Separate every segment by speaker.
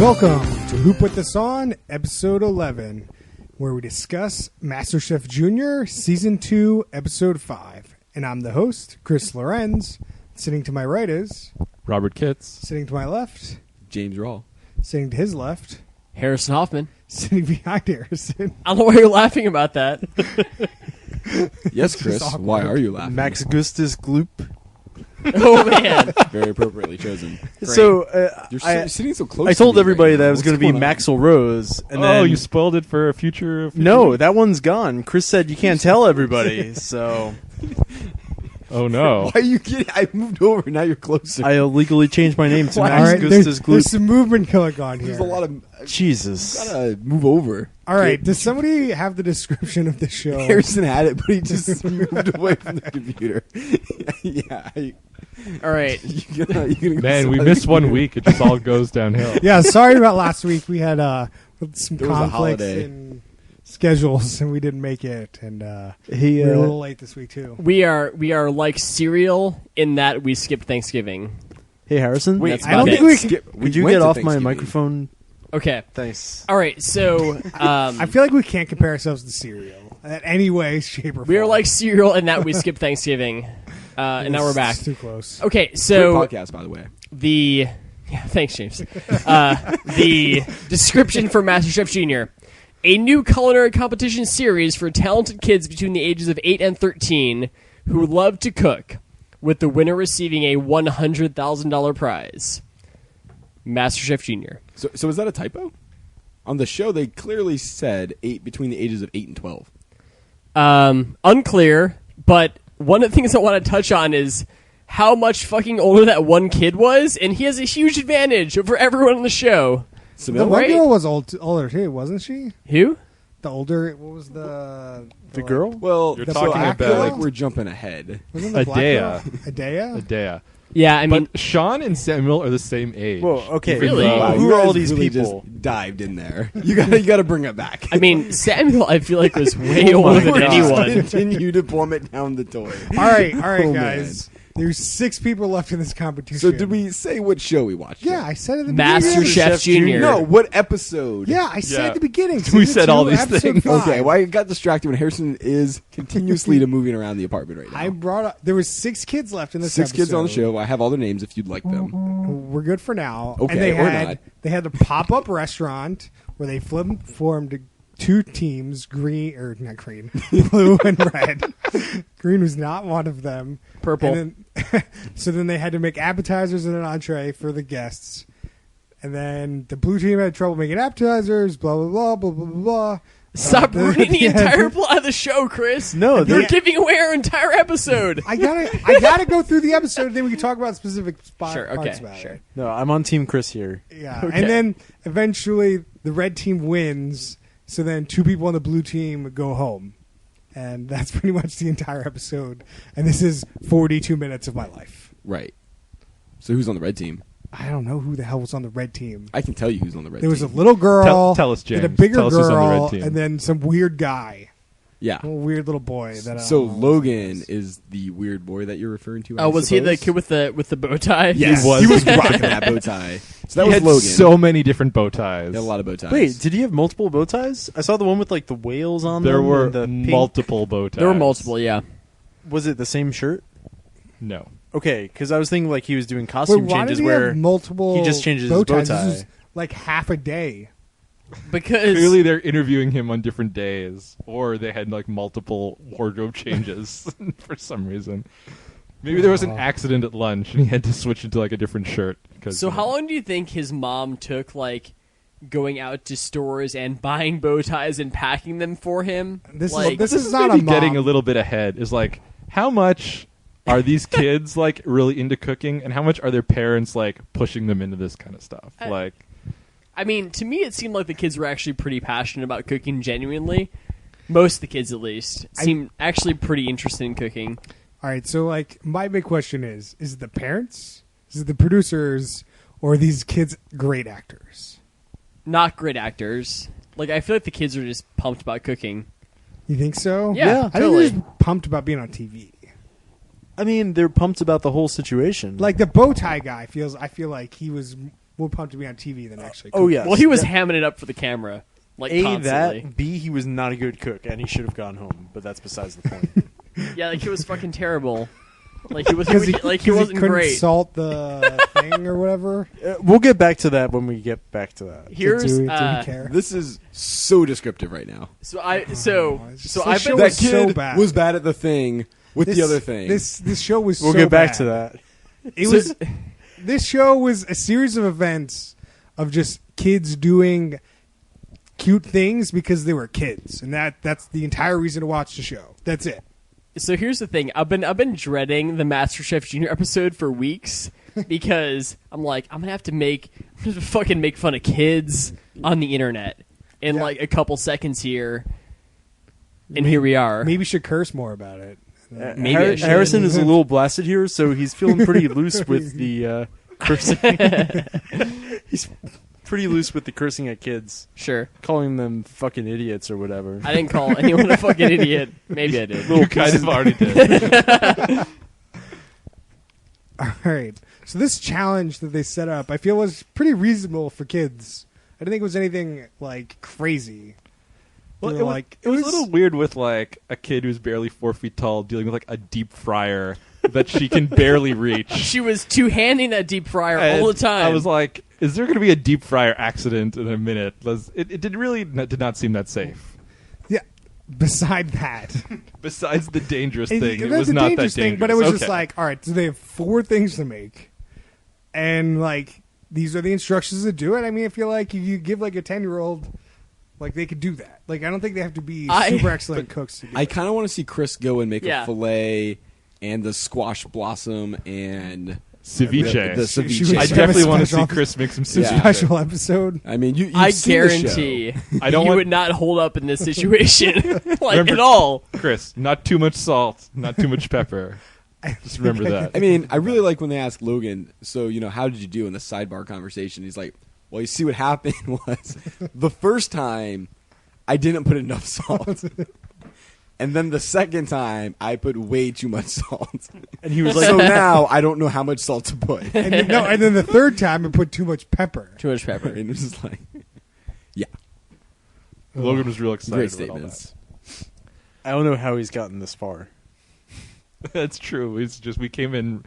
Speaker 1: Welcome to Who Put This On, Episode 11, where we discuss MasterChef Junior, Season 2, Episode 5. And I'm the host, Chris Lorenz. Sitting to my right is...
Speaker 2: Robert Kitts.
Speaker 1: Sitting to my left...
Speaker 3: James Rawl.
Speaker 1: Sitting to his left...
Speaker 4: Harrison Hoffman.
Speaker 1: Sitting behind Harrison...
Speaker 4: I don't know why you're laughing about that.
Speaker 3: Yes, Chris. Why are you laughing?
Speaker 5: Max Gustus Gloop.
Speaker 4: Oh, man.
Speaker 3: Very appropriately chosen. Great.
Speaker 5: So
Speaker 3: You're sitting so close.
Speaker 5: I told
Speaker 3: to me
Speaker 5: everybody
Speaker 3: right
Speaker 5: that
Speaker 3: now.
Speaker 5: it was going to be Maxwell Rose. And then,
Speaker 2: You spoiled it for a future.
Speaker 5: No, that one's gone. Chris said you can't tell everybody. So
Speaker 2: Oh no!
Speaker 3: Why are you kidding? I moved over. Now you're closer.
Speaker 5: I illegally changed my name to
Speaker 1: All
Speaker 5: Max
Speaker 1: right,
Speaker 5: Gustus
Speaker 1: there's
Speaker 5: Gloop.
Speaker 1: some movement going on here.
Speaker 3: There's a lot of.
Speaker 5: Jesus.
Speaker 3: Gotta move over.
Speaker 1: All right, does somebody have the description of the show?
Speaker 3: Harrison had it, but he just moved away from the computer. Yeah.
Speaker 4: All right.
Speaker 3: You're gonna go
Speaker 2: Man, we
Speaker 3: sit
Speaker 2: missed
Speaker 3: by the
Speaker 2: 1
Speaker 3: computer.
Speaker 2: week. It just all goes downhill.
Speaker 1: Yeah, sorry about last week. We had some
Speaker 3: There was a
Speaker 1: conflicts
Speaker 3: holiday.
Speaker 1: in schedules, and we didn't make it. And
Speaker 5: He,
Speaker 1: we were a little late this week, too.
Speaker 4: We are like cereal in that we skipped Thanksgiving.
Speaker 5: Hey, Harrison.
Speaker 3: Wait,
Speaker 4: That's
Speaker 1: I don't
Speaker 4: about
Speaker 1: think
Speaker 4: it.
Speaker 1: we can...
Speaker 3: Skip-
Speaker 5: Could you
Speaker 3: went
Speaker 5: get
Speaker 3: to
Speaker 5: off my
Speaker 3: Thanksgiving.
Speaker 5: microphone?
Speaker 4: Okay.
Speaker 5: Thanks.
Speaker 4: All right. So
Speaker 1: I feel like we can't compare ourselves to cereal in any way, shape, or form.
Speaker 4: we are like cereal in that we skipped Thanksgiving. And now we're back.
Speaker 1: It's too close.
Speaker 4: Okay.
Speaker 3: Great
Speaker 4: So
Speaker 3: podcast, by the way.
Speaker 4: thanks, James. The description for MasterChef Junior. A new culinary competition series for talented kids between the ages of 8 and 13 who love to cook, with the winner receiving a $100,000 prize. MasterChef Junior.
Speaker 3: So is that a typo? On the show, they clearly said between the ages of 8 and 12.
Speaker 4: Unclear, but one of the things I want to touch on is how much fucking older that one kid was, and he has a huge advantage over everyone on the show.
Speaker 1: The
Speaker 3: Samil?
Speaker 1: one
Speaker 4: Right.
Speaker 1: girl was older, too, wasn't she?
Speaker 4: Who?
Speaker 1: The older... What was the
Speaker 5: girl?
Speaker 3: Well,
Speaker 2: You're
Speaker 1: The
Speaker 2: talking
Speaker 1: black
Speaker 3: I feel
Speaker 2: about
Speaker 3: like we're jumping ahead.
Speaker 1: Wasn't the black girl?
Speaker 2: Adea.
Speaker 1: Adea?
Speaker 2: Adea.
Speaker 4: Yeah, I mean,
Speaker 2: But Sean and Samuel are the same age.
Speaker 5: Whoa, okay.
Speaker 4: Really?
Speaker 3: Wow,
Speaker 5: Who
Speaker 3: you
Speaker 5: are all
Speaker 3: guys
Speaker 5: these
Speaker 3: really
Speaker 5: people?
Speaker 3: Just dived in there. You gotta bring it back.
Speaker 4: Samuel, I feel like was way
Speaker 5: Oh my
Speaker 4: older than
Speaker 5: God.
Speaker 4: anyone.
Speaker 3: Continue to plummet down the toilet.
Speaker 1: All right,
Speaker 3: Oh,
Speaker 1: guys. There's 6 people left in this competition.
Speaker 3: So did we say what show we watched?
Speaker 1: Yeah, I said at the
Speaker 4: MasterChef
Speaker 1: beginning.
Speaker 4: Junior.
Speaker 3: No, what episode?
Speaker 1: Yeah, I said
Speaker 2: Yeah.
Speaker 1: at the beginning.
Speaker 2: We
Speaker 1: Season
Speaker 2: said
Speaker 1: 2,
Speaker 2: all these
Speaker 1: episode
Speaker 2: things.
Speaker 1: 5.
Speaker 3: Okay, well, I got distracted when Harrison is continuously moving around the apartment right now.
Speaker 1: I brought up... There was 6 kids left in this
Speaker 3: 6
Speaker 1: episode.
Speaker 3: kids on the show. I have all their names if you'd like them.
Speaker 1: We're good for now.
Speaker 3: Okay,
Speaker 1: and they
Speaker 3: or
Speaker 1: had,
Speaker 3: not.
Speaker 1: They had the pop-up restaurant where they formed 2 teams, green or not green, blue and red. Green was not one of them.
Speaker 4: Purple.
Speaker 1: And then, so then they had to make appetizers and an entree for the guests. And then the blue team had trouble making appetizers. Blah blah blah blah blah blah.
Speaker 4: Stop ruining the
Speaker 1: yeah.
Speaker 4: entire plot of the show, Chris.
Speaker 5: No,
Speaker 4: you're
Speaker 5: they-
Speaker 4: giving away our entire episode.
Speaker 1: I gotta go through the episode. Then we can talk about specific
Speaker 4: Sure,
Speaker 1: parts
Speaker 4: okay,
Speaker 1: about
Speaker 4: sure.
Speaker 1: it.
Speaker 5: No, I'm on Team Chris here.
Speaker 1: Yeah,
Speaker 4: Okay.
Speaker 1: and then eventually the red team wins. So then 2 people on the blue team go home, and that's pretty much the entire episode. And this is 42 minutes of my life.
Speaker 3: Right. So who's on the red team?
Speaker 1: I don't know who the hell was on the red team.
Speaker 3: I can tell you who's on the red
Speaker 1: There was a
Speaker 3: team.
Speaker 1: little girl.
Speaker 2: Tell us, James.
Speaker 1: And a bigger
Speaker 2: Tell us who's
Speaker 1: girl,
Speaker 2: on the red team.
Speaker 1: and then some weird guy,
Speaker 3: Yeah.
Speaker 1: a weird little boy. That I
Speaker 3: So
Speaker 1: don't know what his
Speaker 3: Logan
Speaker 1: name is.
Speaker 3: is the weird boy that you're referring to.
Speaker 4: Oh,
Speaker 3: I
Speaker 4: was he the
Speaker 3: suppose?
Speaker 4: kid with the bow tie?
Speaker 3: Yes,
Speaker 2: He was.
Speaker 3: He was rocking that bow tie. So that
Speaker 2: he
Speaker 3: was
Speaker 2: had
Speaker 3: Logan.
Speaker 2: so many different bow ties.
Speaker 3: He had a lot of bow ties.
Speaker 5: Wait, did he have multiple bow ties? I saw the one with like the whales on
Speaker 2: There
Speaker 5: them.
Speaker 2: were
Speaker 5: and the pink.
Speaker 2: multiple bow ties.
Speaker 4: There were multiple, yeah.
Speaker 5: Was it the same shirt?
Speaker 2: No.
Speaker 5: Okay, because I was thinking like he was doing
Speaker 1: Wait,
Speaker 5: costume
Speaker 1: why
Speaker 5: changes
Speaker 1: did he
Speaker 5: where
Speaker 1: have multiple?
Speaker 5: he just changes
Speaker 1: bow
Speaker 5: his bow
Speaker 1: ties? This
Speaker 5: tie.
Speaker 1: was like half a day.
Speaker 4: Because
Speaker 2: Clearly, they're interviewing him on different days, or they had like multiple wardrobe changes for some reason. Maybe there was an accident at lunch, and he had to switch into like a different shirt.
Speaker 4: So how long do you think his mom took, like, going out to stores and buying bow ties and packing them for him?
Speaker 1: This is-
Speaker 4: like,
Speaker 1: this
Speaker 2: This is
Speaker 1: not
Speaker 2: maybe
Speaker 1: a mom.
Speaker 2: getting a little bit ahead. Is like, how much are these kids like really into cooking, and how much are their parents like pushing them into this kind of stuff? Like,
Speaker 4: I mean, to me, it seemed like the kids were actually pretty passionate about cooking genuinely. Most of the kids, at least, seemed actually pretty interested in cooking.
Speaker 1: All right, so like my big question is it the parents, is it the producers, or are these kids great actors?
Speaker 4: Not great actors. Like, I feel like the kids are just pumped about cooking.
Speaker 1: You think so?
Speaker 4: Yeah,
Speaker 1: I
Speaker 4: totally.
Speaker 1: think they're just pumped about being on TV.
Speaker 5: I mean, they're pumped about the whole situation.
Speaker 1: Like the bow tie guy I feel like he was more pumped to be on TV than actually.
Speaker 5: Oh,
Speaker 1: cooking.
Speaker 5: yeah.
Speaker 4: Well, he was hamming it up for the camera, like
Speaker 5: A,
Speaker 4: constantly.
Speaker 5: that. B, he was not a good cook, and he should have gone home. But that's besides the point.
Speaker 4: Yeah, like he was fucking terrible. Like he was
Speaker 1: because
Speaker 4: like he wasn't
Speaker 1: couldn't
Speaker 4: great.
Speaker 1: salt the thing or whatever.
Speaker 5: We'll get back to that when we get back to that.
Speaker 4: Here's
Speaker 1: do we care?
Speaker 3: This is so descriptive right now.
Speaker 4: so I so
Speaker 1: it's
Speaker 4: so
Speaker 1: just
Speaker 4: I've
Speaker 1: so
Speaker 4: been
Speaker 1: It
Speaker 3: That
Speaker 1: was
Speaker 3: kid
Speaker 1: so bad.
Speaker 3: was bad at the thing with the other thing.
Speaker 1: This show was.
Speaker 5: We'll
Speaker 1: so
Speaker 5: get back
Speaker 1: bad.
Speaker 5: to that.
Speaker 1: It was. This show was a series of events of just kids doing cute things because they were kids, and that's the entire reason to watch the show. That's it.
Speaker 4: So here's the thing. I've been dreading the MasterChef Junior episode for weeks because I'm like, I'm gonna have to fucking make fun of kids on the internet in
Speaker 1: Yeah.
Speaker 4: like a couple seconds here, and here we are.
Speaker 1: Maybe you should curse more about it.
Speaker 4: Maybe I should.
Speaker 5: Harrison is a little blasted here, so he's feeling pretty loose with the cursing. He's pretty loose with the cursing at kids,
Speaker 4: Sure.
Speaker 5: calling them fucking idiots or whatever.
Speaker 4: I didn't call anyone a fucking idiot. Maybe I did.
Speaker 2: You kind of already did.
Speaker 1: All right. So this challenge that they set up, I feel was pretty reasonable for kids. I didn't think it was anything like crazy.
Speaker 2: Well,
Speaker 1: They
Speaker 2: it
Speaker 1: were
Speaker 2: was,
Speaker 1: like
Speaker 2: it was a little weird with like a kid who's barely 4 feet tall dealing with like a deep fryer that she can barely reach.
Speaker 4: She was two-handing that deep fryer
Speaker 2: And
Speaker 4: all the time.
Speaker 2: I was like, is there going to be a deep fryer accident in a minute? It did not seem that safe.
Speaker 1: Yeah. Beside that,
Speaker 2: Besides the dangerous
Speaker 1: it
Speaker 2: thing, it
Speaker 1: was
Speaker 2: was
Speaker 1: a
Speaker 2: not that
Speaker 1: dangerous
Speaker 2: dangerous.
Speaker 1: thing, but it was just
Speaker 2: Okay.
Speaker 1: like, all right, so they have 4 things to make, and like these are the instructions to do it. I mean, I feel like if you give like a 10-year-old, like they could do that. Like I don't think they have to be super excellent cooks to do
Speaker 3: I
Speaker 1: it.
Speaker 3: kind of want to see Chris go and make
Speaker 4: Yeah.
Speaker 3: a fillet and the squash blossom and
Speaker 2: ceviche.
Speaker 3: the
Speaker 1: She
Speaker 3: ceviche.
Speaker 2: I
Speaker 1: should have a
Speaker 2: definitely want to see
Speaker 1: special-
Speaker 2: Chris make some
Speaker 1: It's a
Speaker 2: ceviche.
Speaker 1: special episode.
Speaker 3: I mean, you've
Speaker 4: I
Speaker 3: seen the show.
Speaker 4: guarantee
Speaker 2: I don't
Speaker 4: you
Speaker 2: want-
Speaker 4: would not hold up in this situation like
Speaker 2: Remember-
Speaker 4: at all.
Speaker 2: Chris, not too much salt, not too much pepper. Just remember that.
Speaker 3: I mean, I really like when they ask Logan, so, how did you do in the sidebar conversation? He's like, well, you see what happened was the first time I didn't put enough salt. And then the second time I put way too much salt.
Speaker 5: And he was like,
Speaker 3: So now I don't know how much salt to put.
Speaker 1: And then the third time I put too much pepper.
Speaker 4: Too much pepper.
Speaker 3: And it's just like, yeah,
Speaker 2: Logan was real excited
Speaker 3: great
Speaker 2: about all
Speaker 3: statements.
Speaker 5: I don't know how he's gotten this far.
Speaker 2: that. That's true. It's just we came in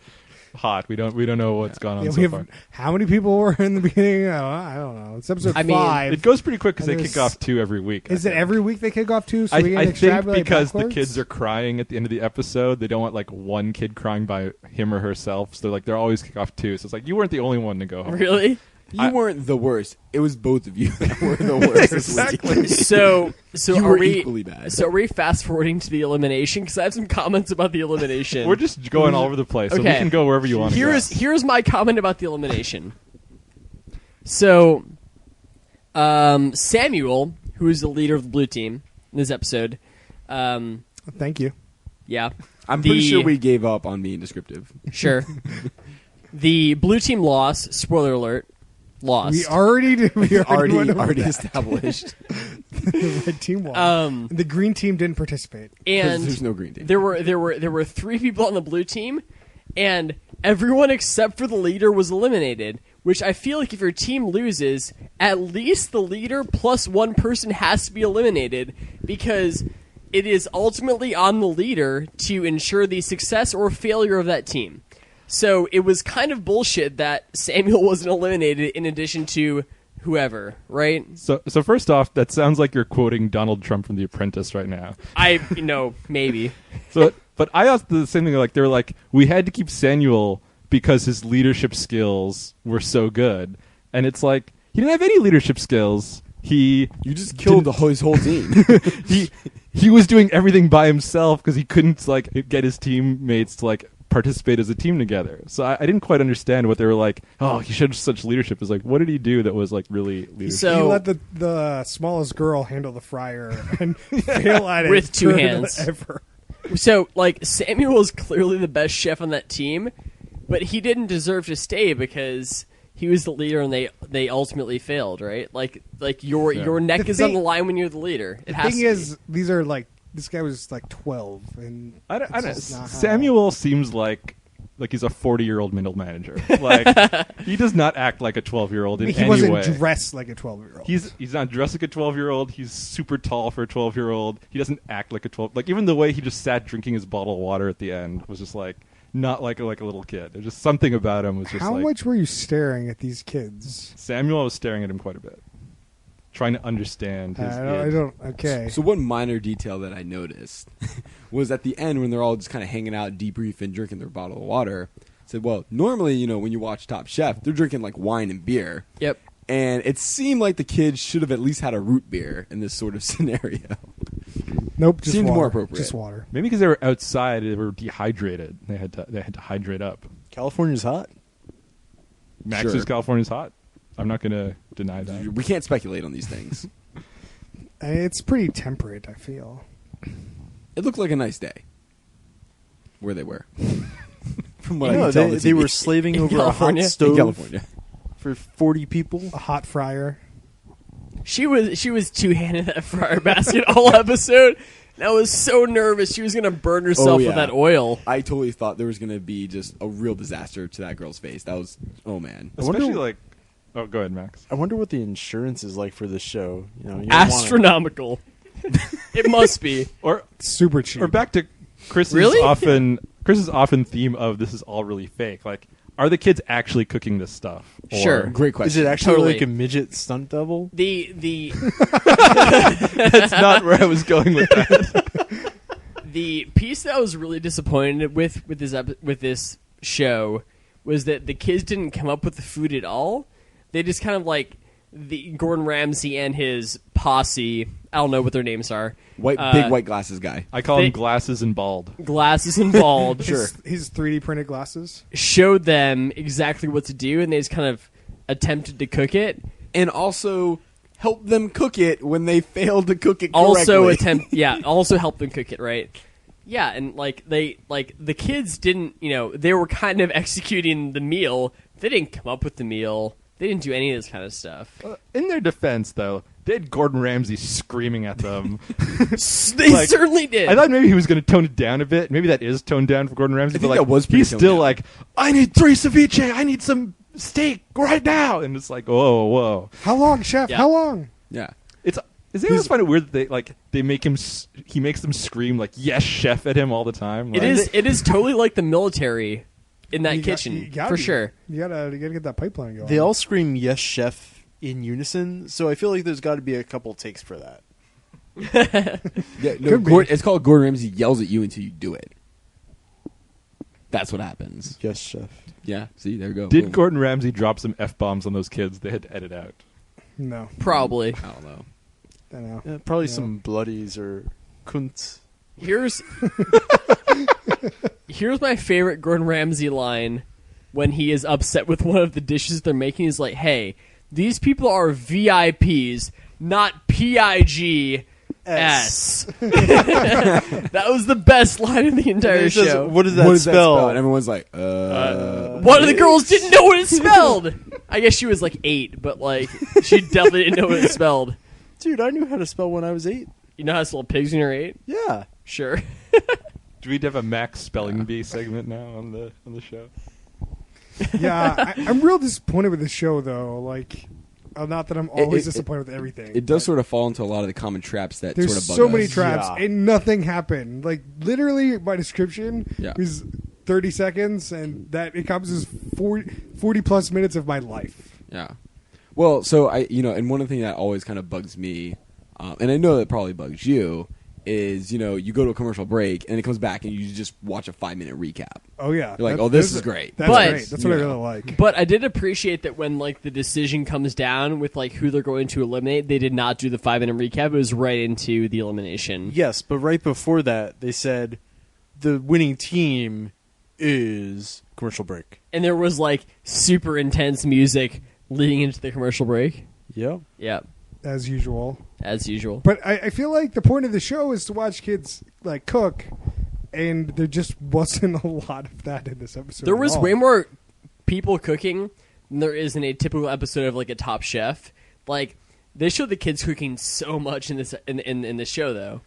Speaker 2: hot. We don't know what's gone on
Speaker 1: Yeah,
Speaker 2: so
Speaker 1: we have
Speaker 2: far.
Speaker 1: how many people were in the beginning? I don't know. It's episode
Speaker 4: I mean,
Speaker 1: 5.
Speaker 2: It goes pretty quick because they
Speaker 1: And
Speaker 2: kick
Speaker 1: there's-
Speaker 2: off 2 every week.
Speaker 1: Is
Speaker 2: I
Speaker 1: it
Speaker 2: think.
Speaker 1: every week they kick off 2? So we
Speaker 2: I
Speaker 1: can
Speaker 2: think
Speaker 1: extrapolate
Speaker 2: because
Speaker 1: backwards?
Speaker 2: the kids are crying at the end of the episode, they don't want like one kid crying by him or herself. So they're always kick off 2. So it's like you weren't the only one to go home.
Speaker 4: Really?
Speaker 3: You weren't the worst. It was both of you that were the worst this week.
Speaker 4: So
Speaker 3: You
Speaker 4: are
Speaker 3: were
Speaker 4: we
Speaker 3: equally bad.
Speaker 4: So are we fast forwarding to the elimination? Because I have some comments about the elimination.
Speaker 2: We're just going all over the place, so we
Speaker 4: Okay.
Speaker 2: can go wherever you want to go.
Speaker 4: Here's my comment about the elimination. So, Samuel, who is the leader of the blue team in this episode,
Speaker 1: Thank you.
Speaker 4: yeah,
Speaker 3: I'm pretty sure we gave up on being descriptive.
Speaker 4: sure. The blue team lost. Spoiler alert. Lost.
Speaker 1: We already went over
Speaker 3: Already
Speaker 1: that.
Speaker 3: established.
Speaker 1: The red team won. The green team didn't participate.
Speaker 3: 'Cause
Speaker 4: and
Speaker 3: there's no green team.
Speaker 4: there were 3 people on the blue team, and everyone except for the leader was eliminated. Which I feel like if your team loses, at least the leader plus one person has to be eliminated because it is ultimately on the leader to ensure the success or failure of that team. So it was kind of bullshit that Samuel wasn't eliminated in addition to whoever, right?
Speaker 2: So first off, that sounds like you're quoting Donald Trump from The Apprentice right now.
Speaker 4: Maybe.
Speaker 2: So, but I asked the same thing. Like they were like, we had to keep Samuel because his leadership skills were so good, and it's like he didn't have any leadership skills. You
Speaker 3: just killed his whole team.
Speaker 2: he was doing everything by himself because he couldn't like get his teammates to like participate as a team together. So I didn't quite understand what they were like. Oh, he showed such leadership. Is like, what did he do that was like really leadership?
Speaker 4: So-
Speaker 1: He let the smallest girl handle the fryer and fail at it
Speaker 4: With 2
Speaker 1: further
Speaker 4: hands.
Speaker 1: ever.
Speaker 4: So, like, Samuel is clearly the best chef on that team, but he didn't deserve to stay because he was the leader and they ultimately failed, right? Like your neck
Speaker 1: The
Speaker 4: is on
Speaker 1: thing-
Speaker 4: the line when you're the leader. It
Speaker 1: The
Speaker 4: has
Speaker 1: thing
Speaker 4: to
Speaker 1: is, these are like this guy was like 12, and
Speaker 2: I
Speaker 1: it's
Speaker 2: don't.
Speaker 1: just not how-
Speaker 2: Samuel seems like like he's a 40-year-old middle manager. Like he does not act like a 12-year-old in
Speaker 1: He
Speaker 2: any
Speaker 1: wasn't
Speaker 2: way.
Speaker 1: dressed like a 12-year-old.
Speaker 2: He's not dressed like a 12-year-old. He's super tall for a 12-year-old. He doesn't act like a 12. Like even the way he just sat drinking his bottle of water at the end was just like not like a little kid. There's just something about him was just
Speaker 1: How
Speaker 2: like
Speaker 1: much were you staring at these kids?
Speaker 2: Samuel was staring at him quite a bit, trying to understand his.
Speaker 1: I don't. Okay.
Speaker 3: So one minor detail that I noticed was at the end when they're all just kind of hanging out, debriefing, drinking their bottle of water. I said, well, normally, when you watch Top Chef, they're drinking like wine and beer.
Speaker 4: Yep.
Speaker 3: And it seemed like the kids should have at least had a root beer in this sort of scenario.
Speaker 1: Nope. Just
Speaker 3: Seems
Speaker 1: water.
Speaker 3: more appropriate.
Speaker 1: Just water.
Speaker 2: Maybe because they were outside, they were dehydrated. They had to hydrate up.
Speaker 5: California's hot.
Speaker 2: Max
Speaker 3: Sure.
Speaker 2: is California's hot. I'm not going to deny that.
Speaker 3: We can't speculate on these things.
Speaker 1: It's pretty temperate, I feel.
Speaker 3: It looked like a nice day where they were. From what I
Speaker 5: No,
Speaker 3: can tell on
Speaker 5: they,
Speaker 3: the
Speaker 5: they
Speaker 3: TV.
Speaker 5: were slaving
Speaker 4: In
Speaker 5: over a hot
Speaker 4: California?
Speaker 3: in
Speaker 5: stove
Speaker 3: California.
Speaker 5: for 40 people.
Speaker 1: A hot fryer.
Speaker 4: She was two-handed that fryer basket all episode. And I was so nervous she was gonna burn herself
Speaker 3: yeah.
Speaker 4: with that oil.
Speaker 3: I totally thought there was going to be just a real disaster to that girl's face. That was, oh man.
Speaker 5: I wonder-
Speaker 2: Especially like, oh, go ahead, Max.
Speaker 5: I wonder what the insurance is like for this show. You don't wanna-
Speaker 4: Astronomical. It must be.
Speaker 2: Or
Speaker 1: Super cheap.
Speaker 2: back to Chris's
Speaker 4: Really?
Speaker 2: often theme of this is all really fake. Like, are the kids actually cooking this stuff? Or-
Speaker 4: Sure.
Speaker 3: Great question.
Speaker 5: Is it actually
Speaker 4: Totally.
Speaker 5: like a midget stunt double?
Speaker 4: The
Speaker 2: That's not where I was going with that.
Speaker 4: the piece that I was really disappointed with this show was that the kids didn't come up with the food at all. They just kind of like the Gordon Ramsay and his posse. I don't know what their names are.
Speaker 3: Big white glasses guy.
Speaker 2: I call
Speaker 4: They-
Speaker 2: him glasses and bald.
Speaker 4: Glasses and bald.
Speaker 1: His 3D printed glasses.
Speaker 4: Showed them exactly what to do, and they just kind of attempted to cook it.
Speaker 3: And also help them cook it when they failed to cook it
Speaker 4: Also
Speaker 3: correctly.
Speaker 4: also help them cook it right. Yeah, and the kids didn't, they were kind of executing the meal. They didn't come up with the meal. They didn't do any of this kind of stuff.
Speaker 2: In their defense, though, they had Gordon Ramsay screaming at them.
Speaker 4: They
Speaker 2: Like,
Speaker 4: certainly did.
Speaker 2: I thought maybe he was going to tone it down a bit. Maybe that is toned down for Gordon Ramsay.
Speaker 3: I think
Speaker 2: but like,
Speaker 3: that was pretty
Speaker 2: he's
Speaker 3: toned
Speaker 2: still
Speaker 3: down.
Speaker 2: like, I need 3 ceviche. I need some steak right now. And it's like, whoa.
Speaker 1: How long, chef?
Speaker 4: Yeah.
Speaker 1: How long?
Speaker 3: Yeah.
Speaker 2: Is it ever find it weird that they make him he makes them scream like yes chef at him all the time? Like,
Speaker 4: it is totally like the military in that
Speaker 1: You
Speaker 4: kitchen
Speaker 1: gotta
Speaker 4: for
Speaker 1: be.
Speaker 4: sure.
Speaker 1: You gotta get that pipeline going.
Speaker 5: They all scream "Yes, chef" in unison, so I feel like there's got to be a couple takes for that.
Speaker 3: Yeah, no,
Speaker 1: Could be.
Speaker 3: it's called Gordon Ramsay yells at you until you do it. That's what happens.
Speaker 5: Yes, chef.
Speaker 3: Yeah, see, there you go.
Speaker 2: Did
Speaker 3: Boom.
Speaker 2: Gordon Ramsay drop some f-bombs on those kids? They had to edit out.
Speaker 1: No,
Speaker 4: Probably.
Speaker 3: I don't know.
Speaker 1: I know.
Speaker 5: Probably
Speaker 1: Yeah.
Speaker 5: some bloodies or kunt.
Speaker 4: Here's my favorite Gordon Ramsay line when he is upset with one of the dishes they're making. He's like, "Hey, these people are VIPs, not PIGS." That was the best line in the entire
Speaker 5: He says,
Speaker 4: show.
Speaker 5: what does that
Speaker 3: What does that
Speaker 5: spell?
Speaker 3: spell? And everyone's like,
Speaker 4: One of the girls didn't know what it spelled. I guess she was like 8, but like she definitely didn't know what it spelled.
Speaker 5: Dude, I knew how to spell when I was 8.
Speaker 4: You know how to spell pigs when you're 8?
Speaker 5: Yeah.
Speaker 4: Sure.
Speaker 2: Do we have a Max spelling bee segment now on the show?
Speaker 1: Yeah, I'm real disappointed with the show though. Like, not that I'm always
Speaker 3: it-
Speaker 1: disappointed with everything.
Speaker 3: it does
Speaker 1: but
Speaker 3: sort of fall into a lot of the common traps that
Speaker 1: There's
Speaker 3: sort of bug
Speaker 1: so
Speaker 3: us.
Speaker 1: many traps
Speaker 5: Yeah.
Speaker 1: and nothing happened. Like literally, my description
Speaker 3: Yeah.
Speaker 1: was 30 seconds, and that encompasses 40 plus minutes of my life.
Speaker 3: Yeah. Well, so and one of the things that always kind of bugs me, and I know that probably bugs you, is you go to a commercial break and it comes back and you just watch a 5-minute recap.
Speaker 1: Oh yeah,
Speaker 3: You're like,
Speaker 1: That-
Speaker 3: oh, this
Speaker 1: that's-
Speaker 3: is great.
Speaker 1: That's
Speaker 4: But-
Speaker 1: great. That's what I
Speaker 3: Yeah.
Speaker 1: really like.
Speaker 4: But I did appreciate that when like the decision comes down with like who they're going to eliminate, they did not do the 5-minute recap. It was right into the elimination.
Speaker 5: Yes, but right before that, they said the winning team is commercial break.
Speaker 4: And there was like super intense music leading into the commercial break.
Speaker 5: Yep.
Speaker 4: Yeah,
Speaker 1: As usual.
Speaker 4: as usual.
Speaker 1: But I feel like the point of the show is to watch kids like cook, and there just wasn't a lot of that in this episode.
Speaker 4: There
Speaker 1: at
Speaker 4: was
Speaker 1: all.
Speaker 4: way more people cooking than there is in a typical episode of like a Top Chef. Like they showed the kids cooking so much in this in this show though.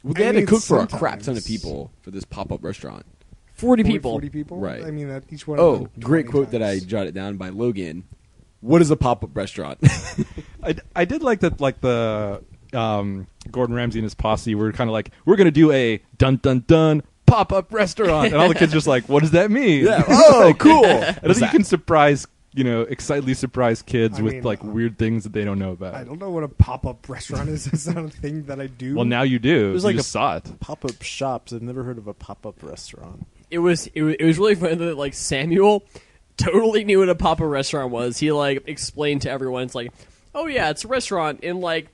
Speaker 3: Well, they
Speaker 1: I
Speaker 3: had
Speaker 1: mean,
Speaker 3: to cook for a crap
Speaker 1: sometimes.
Speaker 3: ton of people for this pop-up restaurant.
Speaker 4: 40 people.
Speaker 1: 40 people.
Speaker 3: Right.
Speaker 1: I mean, that each one. of
Speaker 3: Oh,
Speaker 1: them
Speaker 3: great
Speaker 1: 20
Speaker 3: quote that I
Speaker 1: times.
Speaker 3: jotted down by Logan. What is a pop-up restaurant?
Speaker 2: I did like that, like the Gordon Ramsay and his posse were kind of like, we're gonna do a dun dun dun pop up restaurant, and all the kids just like, what does that mean?
Speaker 3: Yeah. Oh, cool.
Speaker 2: I don't think you can surprise, excitedly surprise kids
Speaker 1: I
Speaker 2: with
Speaker 1: mean,
Speaker 2: like weird things that they don't know about.
Speaker 1: I don't know what a pop-up restaurant is. It's not a thing that I do.
Speaker 2: Well, now you do.
Speaker 5: There's
Speaker 2: You
Speaker 5: like
Speaker 2: just saw it.
Speaker 5: Pop-up shops. I've never heard of a pop-up restaurant.
Speaker 4: It was really funny that like Samuel totally knew what a pop-up restaurant was. He like explained to everyone. It's like, oh yeah, it's a restaurant in like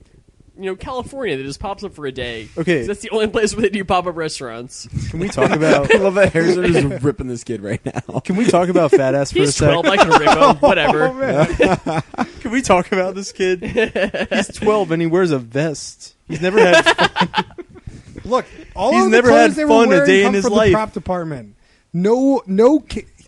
Speaker 4: California that just pops up for a day.
Speaker 5: Okay.
Speaker 4: 'Cause that's the only place where they do pop-up restaurants.
Speaker 5: Can we talk about?
Speaker 3: I love that Harrison is ripping this kid right now.
Speaker 5: Can we talk about fat ass for
Speaker 4: He's
Speaker 5: a sec?
Speaker 4: 12. I can rip him. Whatever.
Speaker 5: Can we talk about this kid? He's 12 and he wears a vest. He's never had fun.
Speaker 1: Look, all
Speaker 5: He's
Speaker 1: of the
Speaker 5: never
Speaker 1: clothes
Speaker 5: had
Speaker 1: they were
Speaker 5: fun a
Speaker 1: wearing
Speaker 5: day in
Speaker 1: come
Speaker 5: his
Speaker 1: from
Speaker 5: life.
Speaker 1: the prop department.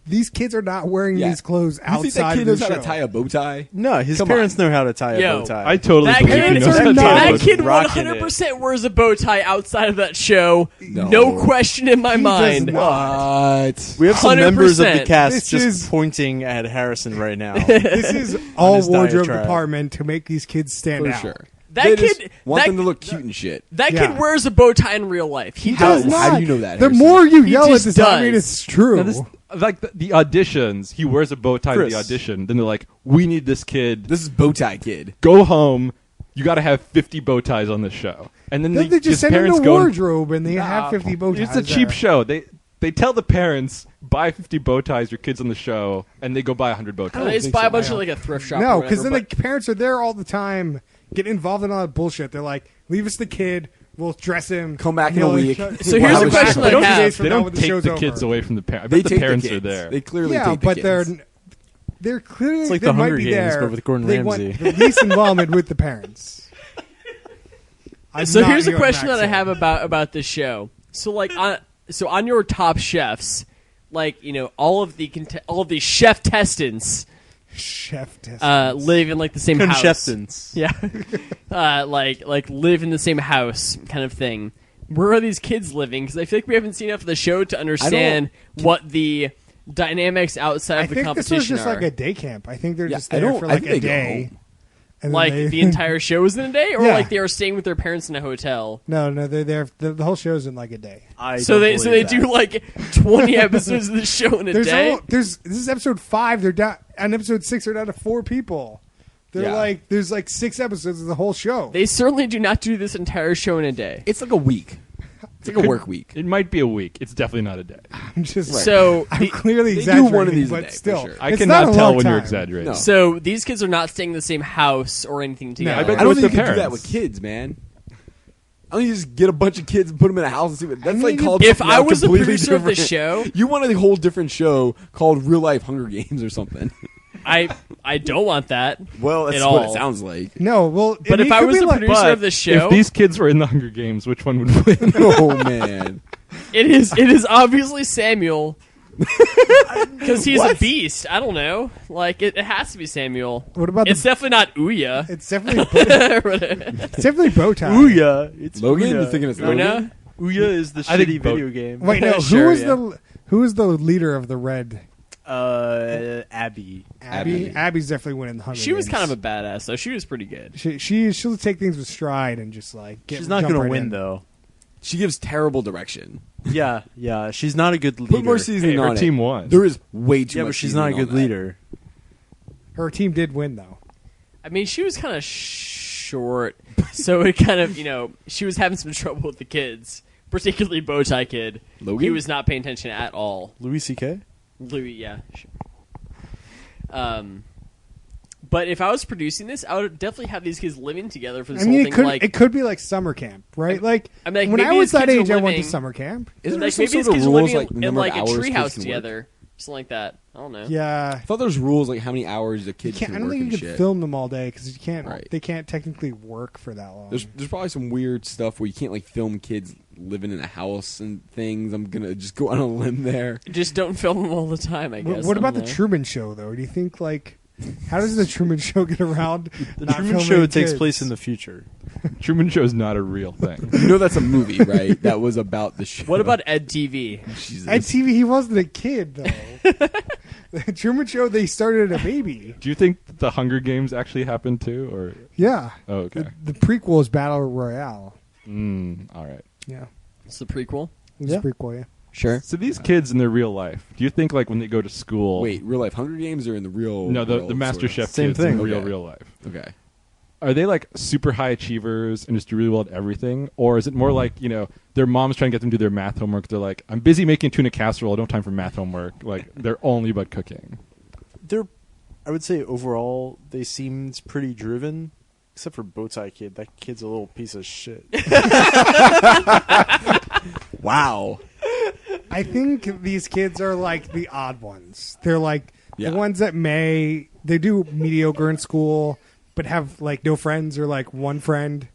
Speaker 1: These kids are not wearing
Speaker 3: Yeah.
Speaker 1: these clothes
Speaker 3: You think that
Speaker 1: outside
Speaker 3: kid
Speaker 1: of the
Speaker 3: knows how
Speaker 1: show.
Speaker 3: to tie a bow tie?
Speaker 5: No, his
Speaker 3: Come
Speaker 5: parents
Speaker 3: on.
Speaker 5: know how to tie a
Speaker 4: Yo,
Speaker 5: bow tie.
Speaker 2: I totally
Speaker 4: That
Speaker 2: believe he
Speaker 4: kid,
Speaker 2: knows how to
Speaker 1: are
Speaker 2: tie
Speaker 1: not-
Speaker 2: a
Speaker 4: that
Speaker 2: bow
Speaker 4: kid
Speaker 2: tie.
Speaker 5: Rocking
Speaker 4: 100% wears a bow tie outside of that show.
Speaker 3: No.
Speaker 4: No question in my
Speaker 1: He does
Speaker 4: mind.
Speaker 1: not.
Speaker 3: What?
Speaker 5: We have some members of the
Speaker 4: 100%.
Speaker 5: cast
Speaker 1: This
Speaker 5: just
Speaker 1: is-
Speaker 5: pointing at Harrison right now.
Speaker 1: This is all
Speaker 5: his
Speaker 1: wardrobe
Speaker 5: diatribe.
Speaker 1: department to make these kids stand
Speaker 3: For
Speaker 1: out.
Speaker 3: sure.
Speaker 4: That
Speaker 3: They
Speaker 4: kid-
Speaker 3: just want
Speaker 4: that-
Speaker 3: them to look cute and shit.
Speaker 4: That
Speaker 1: Yeah.
Speaker 4: kid wears a bow tie in real life. He
Speaker 3: How-
Speaker 4: does.
Speaker 3: how do you know that,
Speaker 1: The
Speaker 3: Harrison?
Speaker 1: more you
Speaker 4: He
Speaker 1: yell at
Speaker 4: just
Speaker 1: this, I mean,
Speaker 4: does.
Speaker 1: it's true.
Speaker 2: Now this, like the auditions, he wears a bow tie to
Speaker 5: Chris.
Speaker 2: the audition. Then they're like, "We need this kid.
Speaker 3: This is bow tie kid.
Speaker 2: Go home. You got to have 50 bow ties on this show." And then
Speaker 1: Then they
Speaker 2: his
Speaker 1: just send in
Speaker 2: parents
Speaker 1: the
Speaker 2: go.
Speaker 1: wardrobe and they have 50 bow ties.
Speaker 2: It's a cheap
Speaker 1: there.
Speaker 2: show. They tell the parents, buy 50 bow ties, your kid's on the show, and they go buy 100 bow ties.
Speaker 4: They just
Speaker 3: think
Speaker 4: buy
Speaker 3: so.
Speaker 4: a bunch of like a thrift shop.
Speaker 1: No,
Speaker 4: or
Speaker 1: because then
Speaker 4: whatever,
Speaker 1: the parents are there all the time, getting involved in all that bullshit. They're like, leave us the kid, we'll dress him.
Speaker 3: Come back
Speaker 1: and
Speaker 3: in a
Speaker 1: he'll-
Speaker 3: week.
Speaker 4: So
Speaker 3: We'll
Speaker 4: here's
Speaker 3: have
Speaker 4: the
Speaker 3: a
Speaker 4: question
Speaker 3: show.
Speaker 4: I
Speaker 1: Don't
Speaker 4: have.
Speaker 1: days from
Speaker 2: They
Speaker 1: now
Speaker 2: don't
Speaker 1: when
Speaker 2: take
Speaker 1: show's
Speaker 2: the
Speaker 1: over.
Speaker 2: kids away from the parents. I
Speaker 3: They
Speaker 2: bet the
Speaker 3: take
Speaker 2: parents
Speaker 3: the kids.
Speaker 2: are there.
Speaker 3: They clearly
Speaker 1: Yeah,
Speaker 3: take the
Speaker 1: but
Speaker 3: kids.
Speaker 1: they're clearly
Speaker 5: It's like
Speaker 1: they
Speaker 5: the
Speaker 1: might
Speaker 5: Hunger
Speaker 1: be
Speaker 5: Games,
Speaker 1: there.
Speaker 5: but with Gordon
Speaker 1: they
Speaker 5: Ramsay.
Speaker 1: want the least involvement with the parents. I'm
Speaker 4: So
Speaker 1: not
Speaker 4: here's a
Speaker 1: hearing
Speaker 4: question
Speaker 1: back
Speaker 4: that I
Speaker 1: to
Speaker 4: have
Speaker 1: it.
Speaker 4: about this show. So like on your top chefs, like all of the chef testants
Speaker 1: Chef test.
Speaker 4: live in like the same house.
Speaker 5: Conchestants.
Speaker 4: Yeah, like live in the same house, kind of thing. Where are these kids living? Because I feel like we haven't seen enough of the show to understand what the dynamics outside
Speaker 1: I
Speaker 4: of the
Speaker 1: think this
Speaker 4: competition
Speaker 1: was just
Speaker 4: are.
Speaker 1: like a day camp. I think they're
Speaker 3: Yeah,
Speaker 1: just
Speaker 3: I
Speaker 1: there
Speaker 3: don't-
Speaker 1: for
Speaker 3: I
Speaker 1: like
Speaker 3: think
Speaker 1: a
Speaker 3: they go
Speaker 1: day.
Speaker 3: home.
Speaker 1: And then
Speaker 4: like
Speaker 1: they-
Speaker 4: the entire show is in a day, or
Speaker 1: Yeah.
Speaker 4: like they are staying with their parents in a hotel.
Speaker 1: No, they're there. The whole show's in like a day.
Speaker 4: So they do like 20 episodes of the show in a day.
Speaker 1: This is episode 5. They're down on episode 6. They're down to 4 people. They're
Speaker 3: Yeah.
Speaker 1: like there's like 6 episodes of the whole show.
Speaker 4: They certainly do not do this entire show in a day.
Speaker 3: It's like a week. It's like a work week.
Speaker 2: It might be a week. It's definitely not a day.
Speaker 1: I'm just
Speaker 4: So
Speaker 1: I'm clearly
Speaker 3: they do
Speaker 1: exaggerating,
Speaker 3: one of these a
Speaker 1: but
Speaker 3: day, for
Speaker 1: still,
Speaker 3: sure.
Speaker 2: I
Speaker 1: it's
Speaker 2: cannot
Speaker 1: not a
Speaker 2: tell
Speaker 1: long
Speaker 2: when you're
Speaker 1: time.
Speaker 2: exaggerating.
Speaker 3: No.
Speaker 4: So these kids are not staying in the same house or anything together.
Speaker 2: I bet
Speaker 3: I don't
Speaker 2: with
Speaker 3: think
Speaker 2: the
Speaker 3: you can do that
Speaker 2: parents.
Speaker 3: with kids, man. I don't just get a bunch of kids and put them in a house and see what. That's like
Speaker 1: mean,
Speaker 3: called.
Speaker 4: if
Speaker 3: something
Speaker 4: I
Speaker 3: else
Speaker 4: was the
Speaker 3: completely
Speaker 4: producer of the
Speaker 3: different.
Speaker 4: show,
Speaker 3: You want a whole different show called Real Life Hunger Games or something.
Speaker 4: I don't want that.
Speaker 3: Well, that's
Speaker 4: At
Speaker 3: what
Speaker 4: all.
Speaker 3: it sounds like.
Speaker 1: No, well,
Speaker 4: But if I was the producer
Speaker 5: but
Speaker 4: of the show,
Speaker 2: If these kids were in the Hunger Games, which one would win?
Speaker 3: Oh man,
Speaker 4: it is obviously Samuel. Because he's a beast. I don't know. Like it has to be Samuel.
Speaker 1: What about
Speaker 4: It's definitely not Ouya.
Speaker 1: it's definitely bow tie.
Speaker 5: Ouya. It's
Speaker 3: Logan?
Speaker 5: Ouya.
Speaker 3: You thinking it's Logan?
Speaker 4: Una?
Speaker 5: Ouya is the
Speaker 2: I think
Speaker 5: shitty
Speaker 2: both.
Speaker 5: video game.
Speaker 1: Wait, no.
Speaker 4: Sure,
Speaker 1: who was the leader of the red?
Speaker 5: Abby.
Speaker 3: Abby.
Speaker 1: Abby's definitely winning the Hunger
Speaker 4: She was
Speaker 1: Games.
Speaker 4: kind of a badass, though. She was pretty good.
Speaker 1: She'll take things with stride and just like
Speaker 5: She's not
Speaker 1: going to
Speaker 5: win though.
Speaker 3: She gives terrible direction.
Speaker 5: Yeah. She's not a good leader.
Speaker 3: Put more seasoning
Speaker 2: Hey,
Speaker 3: on
Speaker 2: her
Speaker 3: it.
Speaker 2: team won.
Speaker 3: There is way too
Speaker 5: Yeah,
Speaker 3: much.
Speaker 5: but she's not a
Speaker 3: seasoning
Speaker 5: good
Speaker 3: on that.
Speaker 5: leader.
Speaker 1: Her team did win though.
Speaker 4: I mean, she was kind of short, so it kind of, she was having some trouble with the kids, particularly Bowtie Kid.
Speaker 3: Logan?
Speaker 4: He was not paying attention at all.
Speaker 5: Louis C.K.
Speaker 4: Louis, yeah. Sure. But if I was producing this, I would definitely have these kids living together for this
Speaker 1: I mean,
Speaker 4: whole
Speaker 1: it
Speaker 4: thing.
Speaker 1: could it could be like summer camp, right? Like,
Speaker 4: I mean, like,
Speaker 1: when I
Speaker 4: maybe
Speaker 1: was
Speaker 4: these
Speaker 1: that
Speaker 4: kids are
Speaker 1: age, I went to
Speaker 4: living-
Speaker 1: summer camp.
Speaker 3: Isn't there
Speaker 4: like
Speaker 3: some
Speaker 4: maybe these
Speaker 3: sort of
Speaker 4: kids are
Speaker 3: rules
Speaker 4: living
Speaker 3: like the
Speaker 4: in
Speaker 3: number
Speaker 4: like
Speaker 3: of
Speaker 4: a
Speaker 3: hours kids
Speaker 4: treehouse
Speaker 3: can
Speaker 4: together, something like that. I don't know.
Speaker 1: Yeah,
Speaker 3: I thought there was rules like how many hours the
Speaker 1: you
Speaker 3: kids
Speaker 1: can't. I
Speaker 3: can
Speaker 1: don't
Speaker 3: work
Speaker 1: think you
Speaker 3: and
Speaker 1: could
Speaker 3: shit.
Speaker 1: film them all day because you can't.
Speaker 3: Right.
Speaker 1: They can't technically work for that long.
Speaker 3: There's probably some weird stuff where you can't like film kids living in a house and things. I'm gonna just go on a limb there.
Speaker 4: Just don't film them all the time. I guess.
Speaker 1: What
Speaker 4: I
Speaker 1: about the
Speaker 4: don't know.
Speaker 1: Truman Show though? Do you think like How does the Truman Show get around?
Speaker 5: The
Speaker 1: not
Speaker 5: Truman
Speaker 1: filming
Speaker 5: Show takes
Speaker 1: kids?
Speaker 5: place in the future.
Speaker 2: Truman Show is not a real thing.
Speaker 3: You know that's a movie, right? That was about the show.
Speaker 4: What about Ed TV?
Speaker 3: Jesus.
Speaker 1: At TV, he wasn't a kid though. The Truman Show, they started a baby.
Speaker 2: Do you think the Hunger Games actually happened too, or
Speaker 1: Yeah.
Speaker 2: oh, okay?
Speaker 1: The prequel is Battle Royale.
Speaker 2: All right.
Speaker 1: Yeah.
Speaker 4: It's the prequel.
Speaker 1: It's
Speaker 3: Yeah.
Speaker 1: a prequel, yeah.
Speaker 4: Sure.
Speaker 2: So these kids in their real life, do you think like when they go to school?
Speaker 3: Wait, real life Hunger Games or in the real?
Speaker 2: no, the
Speaker 3: world,
Speaker 2: MasterChef
Speaker 3: sort
Speaker 5: Same
Speaker 2: kids
Speaker 5: thing.
Speaker 2: in
Speaker 3: Okay.
Speaker 2: real life.
Speaker 3: of? Okay.
Speaker 2: Are they like super high achievers and just do really well at everything, or is it more like their mom's trying to get them to do their math homework? They're like, I'm busy making tuna casserole. I don't have time for math homework. Like they're only about cooking.
Speaker 5: I would say overall they seemed pretty driven, except for Bowtie Kid. That kid's a little piece of shit.
Speaker 3: Wow.
Speaker 1: I think these kids are like the odd ones. They're like
Speaker 3: Yeah.
Speaker 1: the ones that they do mediocre in school, but have like no friends or like one friend.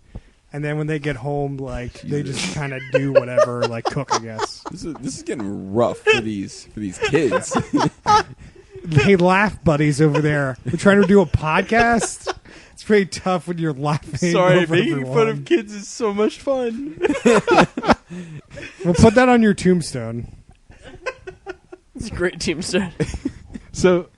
Speaker 1: And then when they get home, like they just kind of do whatever, like cook, I guess.
Speaker 3: This is getting rough for these kids.
Speaker 1: Hey, laugh buddies over there. We're trying to do a podcast. It's pretty tough when you're laughing.
Speaker 5: Sorry,
Speaker 1: over
Speaker 5: making fun
Speaker 1: everyone.
Speaker 5: of kids is so much fun.
Speaker 1: We'll put that on your tombstone.
Speaker 4: It's a great tombstone.
Speaker 2: So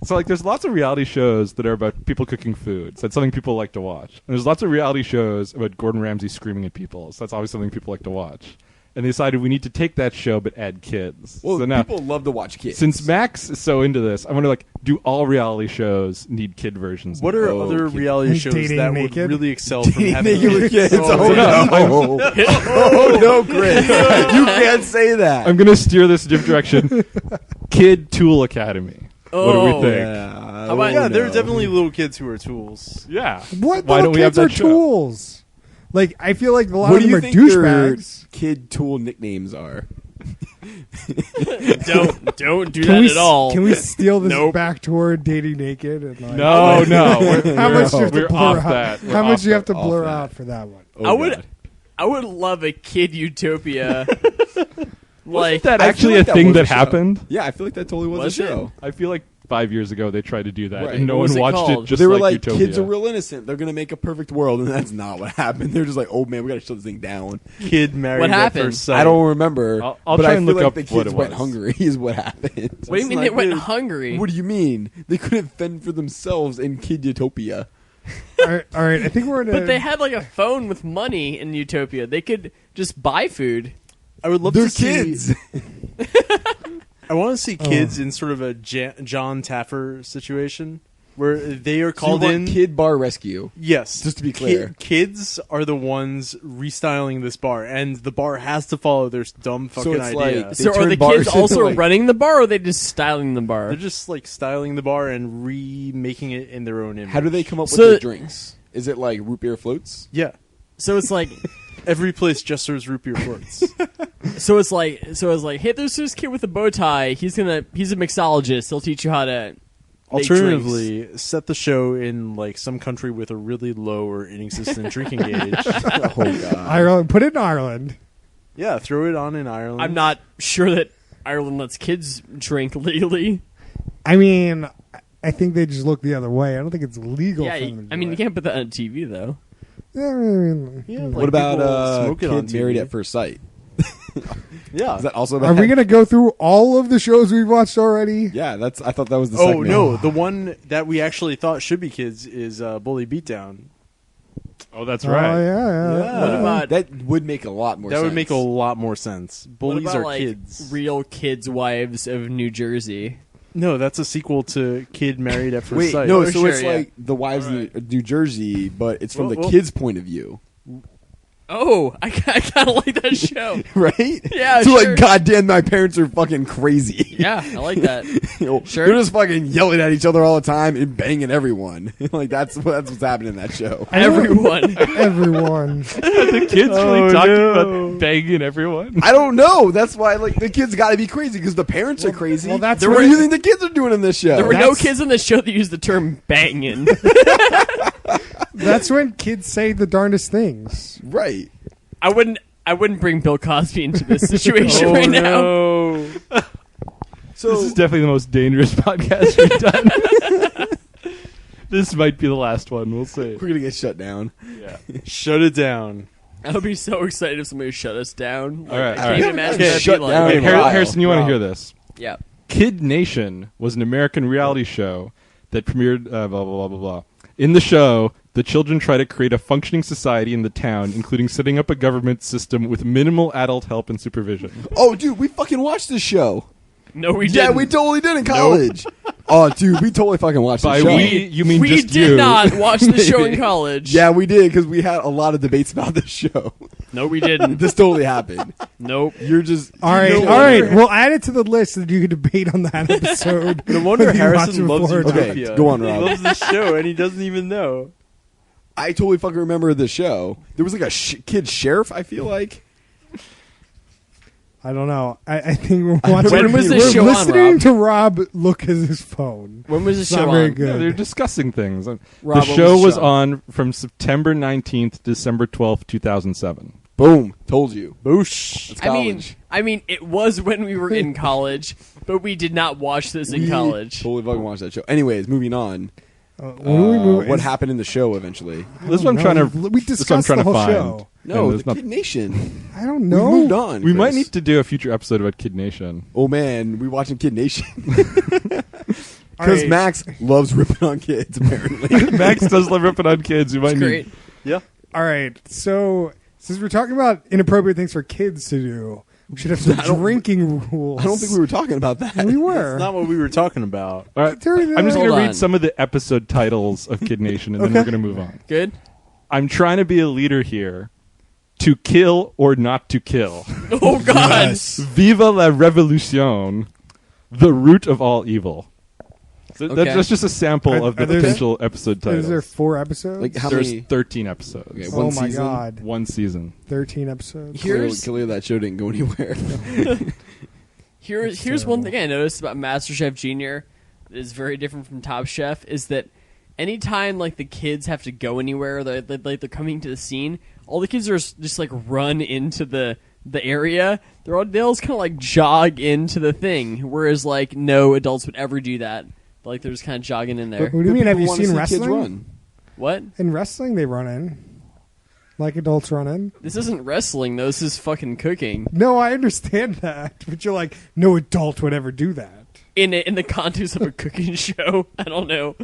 Speaker 2: like there's lots of reality shows that are about people cooking food. So that's something people like to watch. And there's lots of reality shows about Gordon Ramsay screaming at people. So that's always something people like to watch. And they decided we need to take that show but add kids.
Speaker 3: Well,
Speaker 2: so now,
Speaker 3: people love to watch kids.
Speaker 2: since Max is so into this, I wonder like, do all reality shows need kid versions?
Speaker 5: What are
Speaker 3: Oh,
Speaker 5: other
Speaker 3: kid.
Speaker 5: reality shows
Speaker 1: Dating
Speaker 5: that
Speaker 1: naked?
Speaker 5: would really excel from having
Speaker 3: Naked with kids. Oh,
Speaker 2: no.
Speaker 3: no. Oh, no, Chris. You can't say that.
Speaker 2: I'm gonna steer this in a different direction. Kid Tool Academy. What do we
Speaker 4: Oh.
Speaker 2: think?
Speaker 3: Yeah,
Speaker 4: about-
Speaker 5: Yeah, there are definitely little kids who are tools.
Speaker 2: Yeah.
Speaker 1: What?
Speaker 2: Why
Speaker 1: Little
Speaker 2: don't we have
Speaker 1: kids are
Speaker 2: that show?
Speaker 1: tools. Like I feel like a lot
Speaker 3: What
Speaker 1: of
Speaker 3: do
Speaker 1: them
Speaker 3: you
Speaker 1: are
Speaker 3: think their
Speaker 1: douchebags.
Speaker 3: kid tool nicknames are?
Speaker 4: Don't do that at all.
Speaker 1: Can we steal this
Speaker 4: Nope.
Speaker 1: back toward dating naked? And like,
Speaker 2: No, no.
Speaker 1: How much do you have to
Speaker 2: we're
Speaker 1: blur
Speaker 2: off
Speaker 1: out?
Speaker 2: that. We're
Speaker 1: How much
Speaker 2: off
Speaker 1: do you have to
Speaker 3: that.
Speaker 1: blur
Speaker 3: Off that.
Speaker 1: out for that one?
Speaker 3: Oh,
Speaker 4: I would
Speaker 3: God.
Speaker 4: I would love a kid utopia.
Speaker 2: Wasn't
Speaker 4: like
Speaker 2: that
Speaker 3: I feel
Speaker 2: actually
Speaker 3: like
Speaker 2: a thing
Speaker 3: was
Speaker 2: that
Speaker 3: show.
Speaker 2: happened?
Speaker 3: Yeah, I feel like that totally was
Speaker 4: Was
Speaker 3: a
Speaker 4: it?
Speaker 3: show.
Speaker 2: I feel like 5 years ago they tried to do that,
Speaker 3: Right.
Speaker 2: and no
Speaker 4: What was
Speaker 2: one
Speaker 4: it
Speaker 2: watched
Speaker 4: called?
Speaker 2: it. Just
Speaker 3: They were
Speaker 2: like
Speaker 3: like,
Speaker 2: Utopia.
Speaker 3: kids are real innocent. They're going to make a perfect world, and that's not what happened. They're just like, oh, man, we got to shut this thing down.
Speaker 5: Kid married
Speaker 4: What
Speaker 5: at
Speaker 4: happened?
Speaker 5: first sight.
Speaker 3: I don't remember.
Speaker 2: I'll
Speaker 3: but
Speaker 2: try
Speaker 3: I
Speaker 2: and
Speaker 3: feel
Speaker 2: look
Speaker 3: like
Speaker 2: up
Speaker 3: the
Speaker 2: what
Speaker 3: kids
Speaker 2: it
Speaker 3: went
Speaker 2: was.
Speaker 3: hungry is what happened.
Speaker 4: what do you mean they went hungry?
Speaker 3: What do you mean? They couldn't fend for themselves in Kid Utopia.
Speaker 1: All right. I think we're in a.
Speaker 4: But they had like a phone with money in Utopia. They could just buy food.
Speaker 5: I would love
Speaker 3: They're
Speaker 5: to see.
Speaker 3: kids.
Speaker 5: I want to see kids in sort of a John Taffer situation where they are called
Speaker 3: So you
Speaker 5: in.
Speaker 3: want Kid Bar Rescue.
Speaker 5: Yes,
Speaker 3: Just to be clear.
Speaker 5: kids are the ones restyling this bar, and the bar has to follow their dumb fucking
Speaker 3: it's
Speaker 5: idea.
Speaker 3: like- They
Speaker 4: So are
Speaker 3: turn
Speaker 4: the
Speaker 3: bars
Speaker 4: kids
Speaker 3: into,
Speaker 4: also
Speaker 3: like-
Speaker 4: running the bar, or are they just styling the bar?
Speaker 5: They're just like styling the bar and remaking it in their own image.
Speaker 3: How do they come up
Speaker 4: So-
Speaker 3: with their drinks? Is it like root beer floats?
Speaker 5: Yeah,
Speaker 4: So it's like,
Speaker 5: every place just serves root beer floats.
Speaker 4: so it's like, hey, there's this kid with a bow tie. He's a mixologist. He'll teach you how to. make
Speaker 5: Alternatively, set the show in like some country with a really low or inexistent drinking gauge.
Speaker 3: Oh, God.
Speaker 1: Ireland. Put it in Ireland.
Speaker 5: Yeah, throw it on in Ireland.
Speaker 4: I'm not sure that Ireland lets kids drink legally.
Speaker 1: I mean, I think they just look the other way. I don't think it's legal.
Speaker 4: Yeah,
Speaker 1: for them to
Speaker 4: I mean,
Speaker 1: do
Speaker 4: you
Speaker 1: it.
Speaker 4: can't put that on TV though.
Speaker 1: Yeah, I mean,
Speaker 5: Yeah,
Speaker 1: hmm.
Speaker 5: like-
Speaker 3: What about
Speaker 5: people smoke it on
Speaker 3: Kid Married
Speaker 5: TV.
Speaker 3: at First Sight?
Speaker 5: Yeah.
Speaker 3: Is that also
Speaker 1: Are
Speaker 3: bad?
Speaker 1: we going to go through all of the shows we've watched already?
Speaker 3: Yeah, I thought that was the
Speaker 5: Oh
Speaker 3: segment.
Speaker 5: no, the one that we actually thought should be kids is Bully Beatdown.
Speaker 2: Oh, that's
Speaker 1: Oh,
Speaker 2: right.
Speaker 1: yeah.
Speaker 4: What about
Speaker 3: That would make a lot more
Speaker 5: That
Speaker 3: sense.
Speaker 5: would make a lot more sense.
Speaker 4: what
Speaker 5: Bullies
Speaker 4: about,
Speaker 5: are
Speaker 4: like,
Speaker 5: kids.
Speaker 4: real kids' wives of New Jersey?
Speaker 5: No, that's a sequel to Kid Married at First
Speaker 3: Wait,
Speaker 5: Sight.
Speaker 3: no,
Speaker 4: Oh,
Speaker 3: so
Speaker 4: sure,
Speaker 3: it's
Speaker 4: yeah.
Speaker 3: like the wives of New Jersey, but it's from
Speaker 5: Well,
Speaker 3: the
Speaker 5: well-
Speaker 3: kid's point of view.
Speaker 4: Oh, I kind of like that show.
Speaker 3: Right?
Speaker 4: Yeah,
Speaker 3: So,
Speaker 4: sure.
Speaker 3: like, goddamn, my parents are fucking crazy.
Speaker 4: Yeah, I like that.
Speaker 3: You know,
Speaker 4: Sure.
Speaker 3: They're just fucking yelling at each other all the time and banging everyone. Like, that's what's happening in that show.
Speaker 4: Everyone.
Speaker 1: Everyone.
Speaker 2: The kids really
Speaker 5: Oh,
Speaker 2: talking
Speaker 5: no.
Speaker 2: about banging everyone.
Speaker 3: I don't know. That's why, like, the kids got to be crazy because the parents are crazy.
Speaker 1: well, that's
Speaker 3: what
Speaker 1: what-
Speaker 3: do you think the kids are doing in this show?
Speaker 4: There were no
Speaker 1: That's-
Speaker 4: kids on the show that used the term banging.
Speaker 1: That's when kids say the darndest things.
Speaker 3: Right.
Speaker 4: I wouldn't bring Bill Cosby into this situation right now.
Speaker 5: no.
Speaker 3: So
Speaker 2: This is definitely the most dangerous podcast we've done. This might be the last one. We'll see.
Speaker 3: We're gonna get shut down.
Speaker 2: Yeah.
Speaker 5: Shut it down.
Speaker 4: I would be so excited if somebody shut us down.
Speaker 2: All right,
Speaker 4: I
Speaker 2: all
Speaker 4: can't
Speaker 2: right.
Speaker 4: even imagine
Speaker 3: Okay,
Speaker 4: what that'd
Speaker 3: shut
Speaker 4: be like.
Speaker 3: down.
Speaker 2: Hey,
Speaker 3: Wow.
Speaker 2: Harrison, you want to
Speaker 5: Wow.
Speaker 2: hear this?
Speaker 4: Yeah.
Speaker 2: Kid Nation was an American reality show that premiered blah, blah, blah, blah, blah. In the show, the children try to create a functioning society in the town, including setting up a government system with minimal adult help and supervision.
Speaker 3: Oh, dude, we fucking watched this show.
Speaker 4: No, we
Speaker 3: Yeah,
Speaker 4: didn't.
Speaker 3: we totally did in college. Oh, dude, we totally fucking watched
Speaker 2: By
Speaker 3: this show.
Speaker 2: we, you mean
Speaker 4: We
Speaker 2: just
Speaker 4: did
Speaker 2: you.
Speaker 4: not watch the show in college.
Speaker 3: Yeah, we did because we had a lot of debates about this show.
Speaker 4: No, we didn't.
Speaker 3: This totally happened.
Speaker 4: Nope.
Speaker 3: You're just
Speaker 1: All right,
Speaker 3: no
Speaker 1: all right.
Speaker 3: wonder.
Speaker 1: We'll add it to the list so that you can debate on that episode.
Speaker 5: No wonder
Speaker 1: If you
Speaker 5: Harrison
Speaker 1: watch it
Speaker 5: loves
Speaker 1: before
Speaker 3: Okay,
Speaker 5: Utopia.
Speaker 3: go on,
Speaker 5: He
Speaker 3: Rob.
Speaker 5: loves the show, and he doesn't even know.
Speaker 3: I totally fucking remember the show. There was like a kid sheriff. I feel like.
Speaker 1: I don't know. I think we're watching.
Speaker 4: When was this
Speaker 1: we're
Speaker 4: show on,
Speaker 1: listening
Speaker 4: Rob?
Speaker 1: to Rob look at his phone.
Speaker 4: When was the
Speaker 1: It's
Speaker 4: show
Speaker 1: not very
Speaker 4: on?
Speaker 1: good.
Speaker 2: Yeah, they're discussing things.
Speaker 4: Rob,
Speaker 2: the
Speaker 4: what
Speaker 2: show
Speaker 4: was the
Speaker 2: was
Speaker 4: show?
Speaker 2: on from September 19th to December 12th, 2007.
Speaker 3: Boom. Told you.
Speaker 5: Boosh.
Speaker 3: It's
Speaker 4: I mean,
Speaker 3: college.
Speaker 4: it was when we were in college, but we did not watch this in
Speaker 3: We
Speaker 4: college.
Speaker 3: Totally fucking watched that show. Anyways, moving on.
Speaker 1: When we move,
Speaker 3: What happened in the show eventually?
Speaker 2: This is what I'm trying to.
Speaker 1: We
Speaker 2: this is what I'm
Speaker 1: discussed
Speaker 2: trying
Speaker 1: the
Speaker 2: to
Speaker 1: whole
Speaker 2: find.
Speaker 1: show.
Speaker 3: No,
Speaker 2: And
Speaker 3: the
Speaker 2: there's not-
Speaker 3: Kid Nation.
Speaker 1: I don't
Speaker 3: We
Speaker 1: know.
Speaker 3: moved on.
Speaker 2: We might
Speaker 3: Chris.
Speaker 2: need to do a future episode about Kid Nation.
Speaker 3: Oh man, we watching Kid Nation
Speaker 1: All
Speaker 3: because
Speaker 1: right.
Speaker 3: Max loves ripping on kids. Apparently,
Speaker 2: Max does love ripping on kids. We might
Speaker 4: It's
Speaker 2: need.
Speaker 4: great.
Speaker 5: Yeah.
Speaker 1: All right. So since we're talking about inappropriate things for kids to do, we should have some
Speaker 3: I don't-
Speaker 1: drinking rules.
Speaker 3: I don't think we were talking about that.
Speaker 1: We were.
Speaker 5: That's not what we were talking about.
Speaker 2: All right.
Speaker 1: During the-
Speaker 2: I'm just going
Speaker 4: Hold
Speaker 2: to
Speaker 4: on.
Speaker 2: read some of the episode titles of Kid Nation, and then
Speaker 1: Okay.
Speaker 2: we're going to move on.
Speaker 4: Good.
Speaker 2: I'm trying to be a leader here. To kill or not to kill.
Speaker 4: Oh God.
Speaker 2: Viva la revolution. The root of all evil. So
Speaker 4: Okay.
Speaker 2: that's just a sample
Speaker 1: Are-
Speaker 2: of the
Speaker 1: are there-
Speaker 2: potential episode titles.
Speaker 1: Is there 4 episodes?
Speaker 3: Like how
Speaker 2: There's
Speaker 3: many?
Speaker 2: 13 episodes.
Speaker 3: Okay,
Speaker 1: Oh
Speaker 3: one
Speaker 1: my
Speaker 3: season?
Speaker 1: god.
Speaker 2: One season.
Speaker 1: 13 episodes.
Speaker 3: Clearly, that show didn't go anywhere.
Speaker 4: Here's one thing I noticed about MasterChef Junior that is very different from Top Chef is that anytime like the kids have to go anywhere, they're coming to the scene, all the kids are just like run into the area. They'll just kind of like jog into the thing, whereas like no adults would ever do that. Like they're just kind of jogging in there.
Speaker 1: What do you mean? Have you
Speaker 3: People wanna
Speaker 1: seen
Speaker 3: see kids
Speaker 1: wrestling?
Speaker 3: run.
Speaker 4: What?
Speaker 1: In wrestling, they run in. Like adults run in.
Speaker 4: This isn't wrestling though. This is fucking cooking.
Speaker 1: No, I understand that. But you're like, no adult would ever do that.
Speaker 4: In the context of a cooking show, I don't know.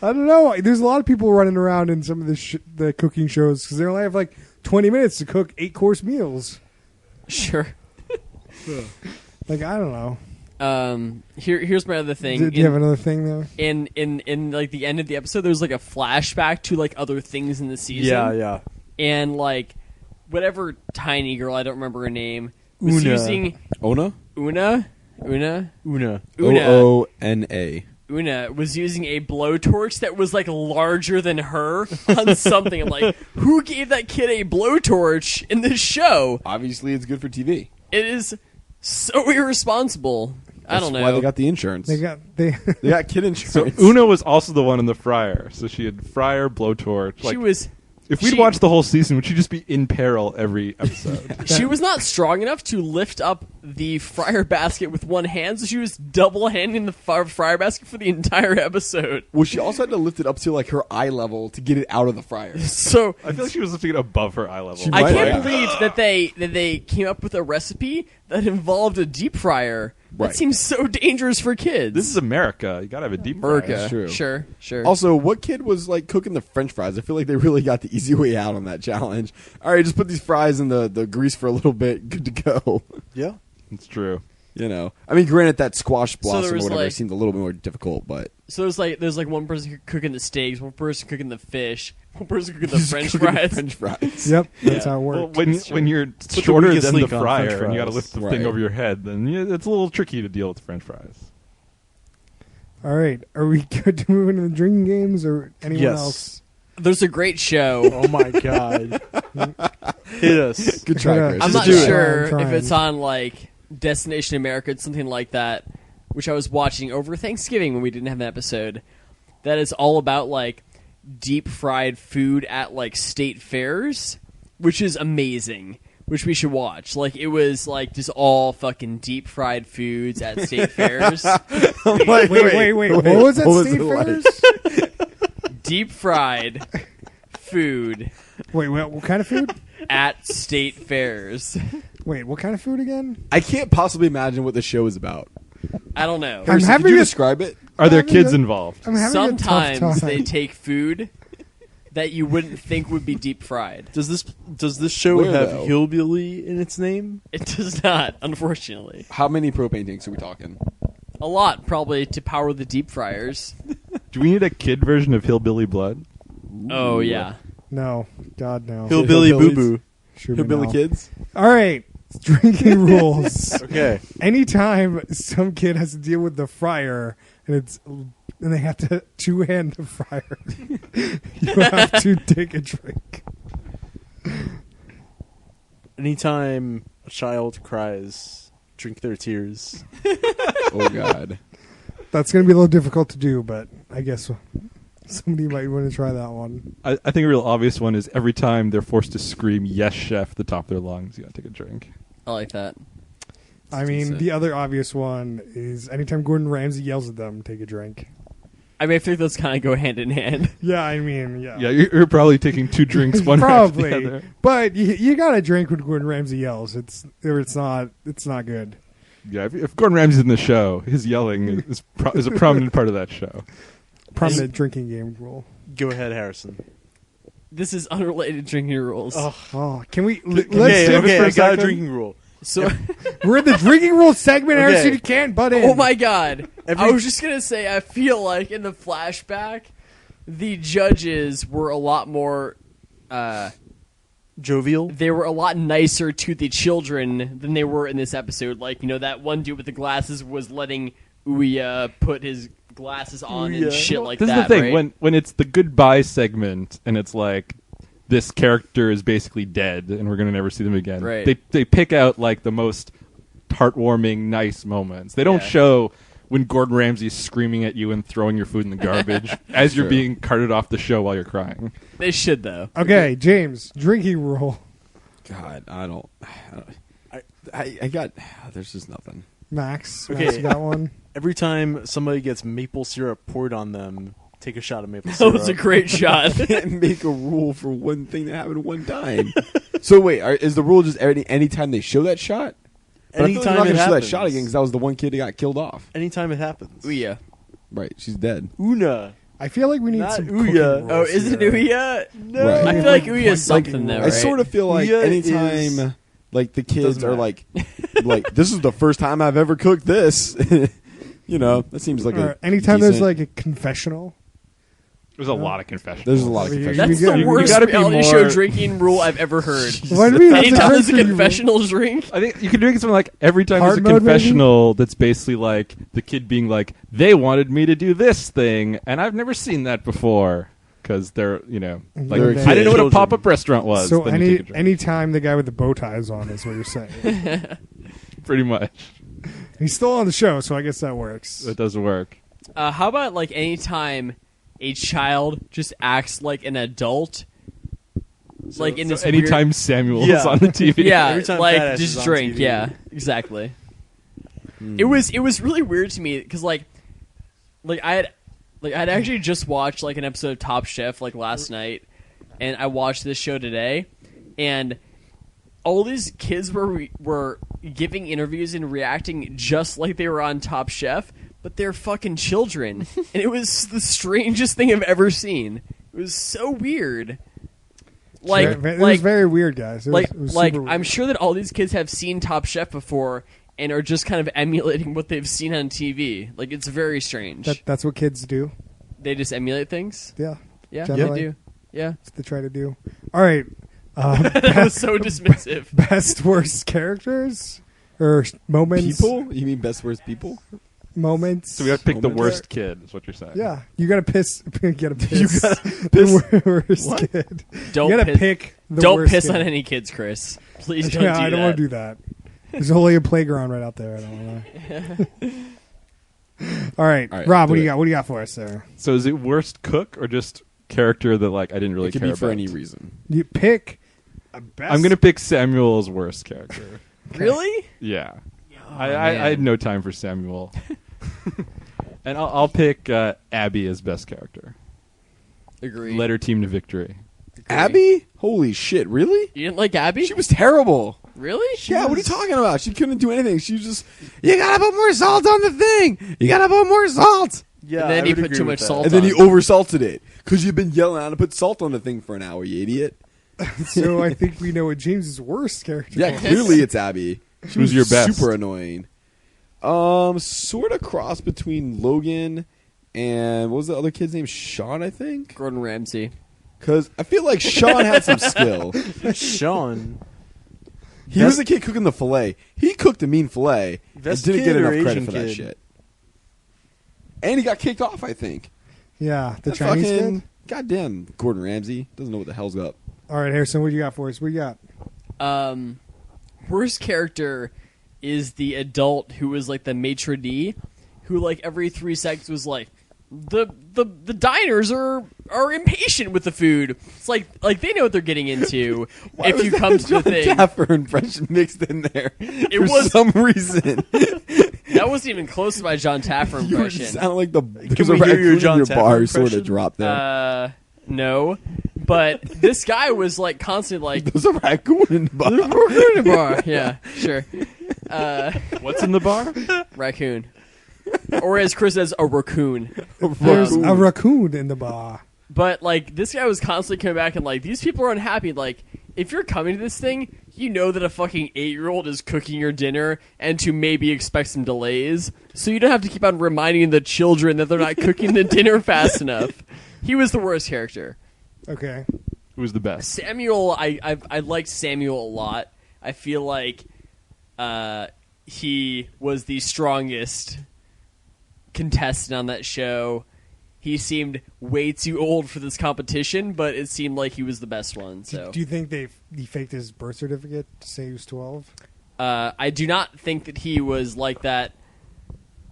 Speaker 1: I don't know. There's a lot of people running around in some of the cooking shows because they only have like 20 minutes to cook 8-course meals.
Speaker 4: Sure.
Speaker 1: Like, I don't know.
Speaker 4: Here's my other thing.
Speaker 1: Do you have another thing, though?
Speaker 4: in like the end of the episode, there's like a flashback to like other things in the season.
Speaker 5: Yeah.
Speaker 4: And like whatever tiny girl, I don't remember her name, was
Speaker 5: Una.
Speaker 4: using
Speaker 3: Ona?
Speaker 4: Una
Speaker 3: O-O-N-A.
Speaker 4: Una was using a blowtorch that was like larger than her on something. I'm like, who gave that kid a blowtorch in this show?
Speaker 3: Obviously, it's good for TV.
Speaker 4: It is so irresponsible. I don't know.
Speaker 3: That's why they got the insurance.
Speaker 1: They got
Speaker 3: They got kid
Speaker 2: So
Speaker 3: insurance.
Speaker 2: Una was also the one in the fryer. So she had fryer, blowtorch.
Speaker 4: she
Speaker 2: Like,
Speaker 4: was.
Speaker 2: if we'd
Speaker 4: she-
Speaker 2: watched the whole season, would she just be in peril every episode?
Speaker 4: She was not strong enough to lift up the fryer basket with one hand, so she was double handing the fryer basket for the entire episode.
Speaker 3: Well, she also had to lift it up to like her eye level to get it out of the fryer.
Speaker 4: So
Speaker 2: I feel like she was lifting it above her eye level.
Speaker 3: She
Speaker 4: I
Speaker 3: might
Speaker 4: can't
Speaker 3: have.
Speaker 4: believe that they came up with a recipe that involved a deep fryer. That
Speaker 3: Right.
Speaker 4: seems so dangerous for kids.
Speaker 2: This is America. You gotta have a deep fryer.
Speaker 4: America.
Speaker 3: That's true.
Speaker 4: Sure.
Speaker 3: Also, what kid was like cooking the French fries? I feel like they really got the easy way out on that challenge. All right, just put these fries in the grease for a little bit. Good to go.
Speaker 5: Yeah.
Speaker 2: It's true.
Speaker 3: You know, I mean, granted that squash
Speaker 4: there
Speaker 3: blossom or
Speaker 4: was,
Speaker 3: whatever
Speaker 4: like-
Speaker 3: seemed a little bit more difficult, but
Speaker 4: So there's like one person cooking the steaks, one person cooking the fish, one person cooking the
Speaker 3: Just
Speaker 4: French
Speaker 3: cooking the
Speaker 4: fries.
Speaker 3: French fries.
Speaker 1: Yep, that's
Speaker 4: Yeah.
Speaker 1: how it
Speaker 2: Well,
Speaker 1: works.
Speaker 2: when you're
Speaker 5: the
Speaker 2: shorter
Speaker 5: weakest
Speaker 2: than the
Speaker 5: link on French
Speaker 2: fryer and you gotta
Speaker 5: fries.
Speaker 2: lift the
Speaker 3: Right.
Speaker 2: thing over your head, then it's a little tricky to deal with French fries.
Speaker 1: All right, are we good to move into the drinking games or anyone
Speaker 5: Yes.
Speaker 1: else?
Speaker 4: There's a great show.
Speaker 5: Oh my god. Hit us.
Speaker 3: Good try,
Speaker 1: Yeah.
Speaker 3: Chris.
Speaker 4: I'm
Speaker 1: Just
Speaker 4: not
Speaker 1: do it.
Speaker 4: sure
Speaker 1: I'm trying.
Speaker 4: if it's on like Destination America, something like that, which I was watching over Thanksgiving when we didn't have an episode. That is all about like deep fried food at like state fairs, which is amazing. Which we should watch. Like it was like just all fucking deep fried foods at state fairs.
Speaker 1: Wait. What was that?
Speaker 3: What was
Speaker 1: State
Speaker 3: it like?
Speaker 1: Fairs?
Speaker 4: deep fried food
Speaker 1: Wait, what kind of food?
Speaker 4: at state fairs.
Speaker 1: Wait, what kind of food again?
Speaker 3: I can't possibly imagine what the show is about.
Speaker 4: I don't know.
Speaker 1: I'm
Speaker 3: Harrison,
Speaker 1: having
Speaker 3: could you
Speaker 1: a-
Speaker 3: describe it?
Speaker 2: Are there
Speaker 1: having
Speaker 2: kids
Speaker 1: a-
Speaker 2: involved?
Speaker 1: I'm having a tough
Speaker 4: Sometimes
Speaker 1: time.
Speaker 4: they take food that you wouldn't think would be deep fried.
Speaker 5: Does this show
Speaker 3: Where,
Speaker 5: have
Speaker 3: though?
Speaker 5: hillbilly in its name?
Speaker 4: It does not, unfortunately.
Speaker 3: How many propane tanks are we talking?
Speaker 4: A lot, probably, to power the deep fryers.
Speaker 2: Do we need a kid version of Hillbilly Blood?
Speaker 4: Oh, yeah.
Speaker 1: No, God no.
Speaker 5: Hillbilly
Speaker 3: Hillbillies?
Speaker 5: boo boo.
Speaker 1: Sure,
Speaker 3: Hillbilly
Speaker 1: no.
Speaker 3: kids?
Speaker 1: All right, drinking rules.
Speaker 5: Okay.
Speaker 1: Anytime some kid has to deal with the fryer and they have to two-hand the fryer, you have to take a drink.
Speaker 5: Anytime a child cries, drink their tears.
Speaker 3: Oh, God.
Speaker 1: That's going to be a little difficult to do, but I guess somebody might want to try that one.
Speaker 2: I think a real obvious one is every time they're forced to scream "Yes, chef" at the top of their lungs, you gotta take a drink.
Speaker 4: I like that.
Speaker 1: I mean,
Speaker 3: decent.
Speaker 1: the other obvious one is anytime Gordon Ramsay yells at them, take a drink.
Speaker 4: I mean, I think those kind of go hand in hand.
Speaker 1: Yeah, I mean, yeah.
Speaker 2: Yeah, you're probably taking two drinks, one after the
Speaker 1: Probably.
Speaker 2: other.
Speaker 1: But you got to drink when Gordon Ramsay yells. It's not good.
Speaker 2: Yeah, if Gordon Ramsay's in the show, his yelling is a prominent part of that show.
Speaker 1: Prominent drinking game rule.
Speaker 5: Go ahead, Harrison.
Speaker 4: This is unrelated drinking rules.
Speaker 1: Oh, can we? Let's
Speaker 5: Okay,
Speaker 1: take
Speaker 5: okay,
Speaker 1: it for
Speaker 5: I
Speaker 1: a
Speaker 5: got a
Speaker 1: second.
Speaker 5: drinking rule.
Speaker 4: So,
Speaker 1: We're in the drinking rules segment,
Speaker 5: Okay.
Speaker 1: Harrison. You can't butt in.
Speaker 4: oh my god.
Speaker 5: Every-
Speaker 4: I was just going to say, I feel like in the flashback, the judges were a lot more,
Speaker 5: Jovial.
Speaker 4: they were a lot nicer to the children than they were in this episode. Like, that one dude with the glasses was letting Ouya put his glasses on and
Speaker 5: Ouya.
Speaker 4: shit like
Speaker 2: This
Speaker 4: that,
Speaker 2: is the thing
Speaker 4: right?
Speaker 2: when it's the goodbye segment and it's like this character is basically dead and we're gonna never see them again.
Speaker 4: Right.
Speaker 2: They pick out like the most heartwarming, nice moments. They don't
Speaker 4: Yeah.
Speaker 2: show when Gordon Ramsay's screaming at you and throwing your food in the garbage as you're
Speaker 3: True.
Speaker 2: being carted off the show while you're crying.
Speaker 4: They should, though.
Speaker 1: Okay, James, drinking rule.
Speaker 3: God, I don't. I got. There's just nothing.
Speaker 1: Max,
Speaker 5: Okay.
Speaker 1: Max, you got one?
Speaker 5: Every time somebody gets maple syrup poured on them, take a shot of maple
Speaker 4: That
Speaker 5: syrup.
Speaker 4: was a great shot.
Speaker 3: Can't make a rule for one thing that happened one time. So wait, is the rule just any time they show that shot? But I feel like
Speaker 5: Anytime
Speaker 3: they're not
Speaker 5: it
Speaker 3: gonna show that
Speaker 5: happens.
Speaker 3: shot again because that was the one kid that got killed off.
Speaker 5: Anytime it happens.
Speaker 4: Ouya.
Speaker 3: Right, she's dead.
Speaker 5: Una.
Speaker 1: I feel like we need
Speaker 5: Not
Speaker 1: some
Speaker 5: Ouya.
Speaker 1: cooking rules
Speaker 4: Oh, is it
Speaker 1: here.
Speaker 4: Ouya?
Speaker 5: No.
Speaker 3: Right.
Speaker 4: I feel like
Speaker 1: Like,
Speaker 4: Ouya is
Speaker 1: like
Speaker 4: something, though,
Speaker 1: I
Speaker 3: I
Speaker 4: right?
Speaker 3: sort of feel like
Speaker 5: Ouya
Speaker 3: anytime
Speaker 5: is-
Speaker 3: like the kids
Speaker 5: Doesn't
Speaker 3: are
Speaker 5: matter.
Speaker 3: like this is the first time I've ever cooked this. That seems like
Speaker 1: Or
Speaker 3: a
Speaker 1: anytime there's
Speaker 3: decent-
Speaker 1: like a confessional.
Speaker 2: There's a lot of confessions.
Speaker 3: There's a lot of
Speaker 1: You-
Speaker 3: confessions.
Speaker 4: That's
Speaker 1: You
Speaker 4: the
Speaker 1: gotta-
Speaker 4: worst
Speaker 2: you gotta be
Speaker 4: reality
Speaker 2: more-
Speaker 4: show drinking rule I've ever heard.
Speaker 1: What do you mean?
Speaker 4: Anytime
Speaker 1: That's
Speaker 4: there's a
Speaker 1: drinking rule?
Speaker 4: confessional drink,
Speaker 2: I think you could do something like every time
Speaker 1: Hard
Speaker 2: there's a
Speaker 1: mode, maybe?
Speaker 2: confessional that's basically like the kid being like, they wanted me to do this thing, and I've never seen that before. Because they're, like,
Speaker 1: They're
Speaker 2: I didn't know what a
Speaker 5: children.
Speaker 2: pop-up restaurant was.
Speaker 1: So
Speaker 2: then you take a drink.
Speaker 1: anytime the guy with the bow tie is on is what you're saying.
Speaker 2: Pretty much.
Speaker 1: He's still on the show, so I guess that works.
Speaker 2: It doesn't work.
Speaker 4: how about like anytime a child just acts like an adult, like in this
Speaker 2: anytime
Speaker 4: weird,
Speaker 2: Samuel's
Speaker 5: Yeah.
Speaker 2: on the TV.
Speaker 4: yeah,
Speaker 5: Every time
Speaker 4: like
Speaker 5: Badass
Speaker 4: just
Speaker 5: is on
Speaker 4: drink,
Speaker 5: TV.
Speaker 4: yeah, exactly. It was really weird to me because like I'd actually just watched like an episode of Top Chef like last night, and I watched this show today, and all these kids were giving interviews and reacting just like they were on Top Chef, but they're fucking children, and it was the strangest thing I've ever seen. It was so weird. Like,
Speaker 1: it was very weird, guys. It was
Speaker 4: like
Speaker 1: super weird.
Speaker 4: I'm sure that all these kids have seen Top Chef before and are just kind of emulating what they've seen on TV. Like, it's very strange.
Speaker 1: That's what kids do.
Speaker 4: They just emulate things.
Speaker 1: Yeah,
Speaker 4: Yeah,
Speaker 1: Generally.
Speaker 4: they do. Yeah,
Speaker 1: that's what they try to do. All right,
Speaker 4: that was so dismissive.
Speaker 1: best worst characters or moments.
Speaker 3: People? You mean best worst people?
Speaker 1: Moments.
Speaker 2: So we have to pick the
Speaker 3: Moment.
Speaker 2: worst kid, is what you're saying.
Speaker 1: Yeah, you gotta piss. You gotta piss.
Speaker 3: You gotta
Speaker 1: the worst kid.
Speaker 4: Don't
Speaker 1: you gotta
Speaker 4: piss,
Speaker 1: pick. The
Speaker 4: don't
Speaker 1: worst
Speaker 4: piss
Speaker 1: kid.
Speaker 4: on any kids, Chris. Please don't
Speaker 1: Yeah,
Speaker 4: do
Speaker 1: I don't
Speaker 4: that.
Speaker 1: want to do that. There's only a playground right out there. I don't want to. All right,
Speaker 3: All right,
Speaker 1: Rob, what
Speaker 3: do
Speaker 1: do you
Speaker 3: it.
Speaker 1: got? What do you got for us there?
Speaker 2: So is it worst cook or just character that like I didn't really
Speaker 3: It could
Speaker 2: care
Speaker 3: be for
Speaker 2: about?
Speaker 3: any reason.
Speaker 1: You pick a best.
Speaker 2: I'm gonna pick Samuel's worst character.
Speaker 4: Really?
Speaker 2: Yeah.
Speaker 4: Oh,
Speaker 2: I had no time for Samuel. And I'll pick Abby as best character.
Speaker 4: Agreed.
Speaker 2: led her team to victory.
Speaker 3: Abby? Holy shit! Really?
Speaker 4: You didn't like Abby?
Speaker 3: She was terrible.
Speaker 4: Really?
Speaker 3: Yeah, what are you talking about? She couldn't do anything. She was just, you gotta put more salt on the thing. You gotta put more salt.
Speaker 5: Yeah,
Speaker 4: And then
Speaker 5: I
Speaker 4: he
Speaker 5: would
Speaker 4: put
Speaker 5: agree
Speaker 4: too
Speaker 5: with
Speaker 4: much
Speaker 5: that.
Speaker 4: salt.
Speaker 3: And then he
Speaker 4: on.
Speaker 3: oversalted it because you've been yelling at him to put salt on the thing for an hour, you idiot.
Speaker 1: So I think we know what James's worst character
Speaker 3: Yeah,
Speaker 1: was.
Speaker 3: clearly it's Abby. She
Speaker 2: Who's
Speaker 3: was
Speaker 2: your best?
Speaker 3: Super annoying. Sort of cross between Logan and what was the other kid's name? Sean, I think.
Speaker 4: Gordon Ramsay.
Speaker 3: Because I feel like Sean had some skill.
Speaker 5: Sean.
Speaker 3: He was the kid cooking the fillet. He cooked a mean fillet and
Speaker 5: Best
Speaker 3: didn't get
Speaker 5: kid or
Speaker 3: enough credit
Speaker 5: Asian
Speaker 3: for that
Speaker 5: kid?
Speaker 3: shit. And he got kicked off, I think.
Speaker 1: Yeah, the
Speaker 3: That
Speaker 1: Chinese
Speaker 3: fucking
Speaker 1: kid.
Speaker 3: goddamn Gordon Ramsay doesn't know what the hell's up.
Speaker 1: All right, Harrison, what you got for us? What you got?
Speaker 4: Worst character is the adult who was like the maitre d', who like every 3 seconds was like, the diners are impatient with the food. It's like they know what they're getting into. If you come to the thing,
Speaker 3: Taffer impression mixed in there for
Speaker 4: was-
Speaker 3: some reason.
Speaker 4: that wasn't even close to my John Taffer
Speaker 3: You
Speaker 4: impression.
Speaker 3: sound like there's
Speaker 5: we
Speaker 3: a
Speaker 5: hear your
Speaker 3: raccoon
Speaker 5: John
Speaker 3: in your
Speaker 5: Taffer
Speaker 3: bar sort of
Speaker 5: impression?
Speaker 3: dropped there.
Speaker 4: No, but this guy was like constantly like
Speaker 3: There's a raccoon in the bar.
Speaker 4: bar. Yeah, sure,
Speaker 2: What's in the bar?
Speaker 4: raccoon, or as Chris says, a raccoon.
Speaker 1: There's a raccoon in the bar.
Speaker 4: But like this guy was constantly coming back and like these people are unhappy. Like if you're coming to this thing, you know that a fucking 8-year-old is cooking your dinner and to maybe expect some delays. So you don't have to keep on reminding the children that they're not cooking the dinner fast enough. He was the worst character.
Speaker 1: Okay.
Speaker 2: Who was the best?
Speaker 4: Samuel, I liked Samuel a lot. I feel like he was the strongest contestant on that show. He seemed way too old for this competition, but it seemed like he was the best one. So,
Speaker 1: Do you think he faked his birth certificate to say he was 12?
Speaker 4: I do not think that he was like that.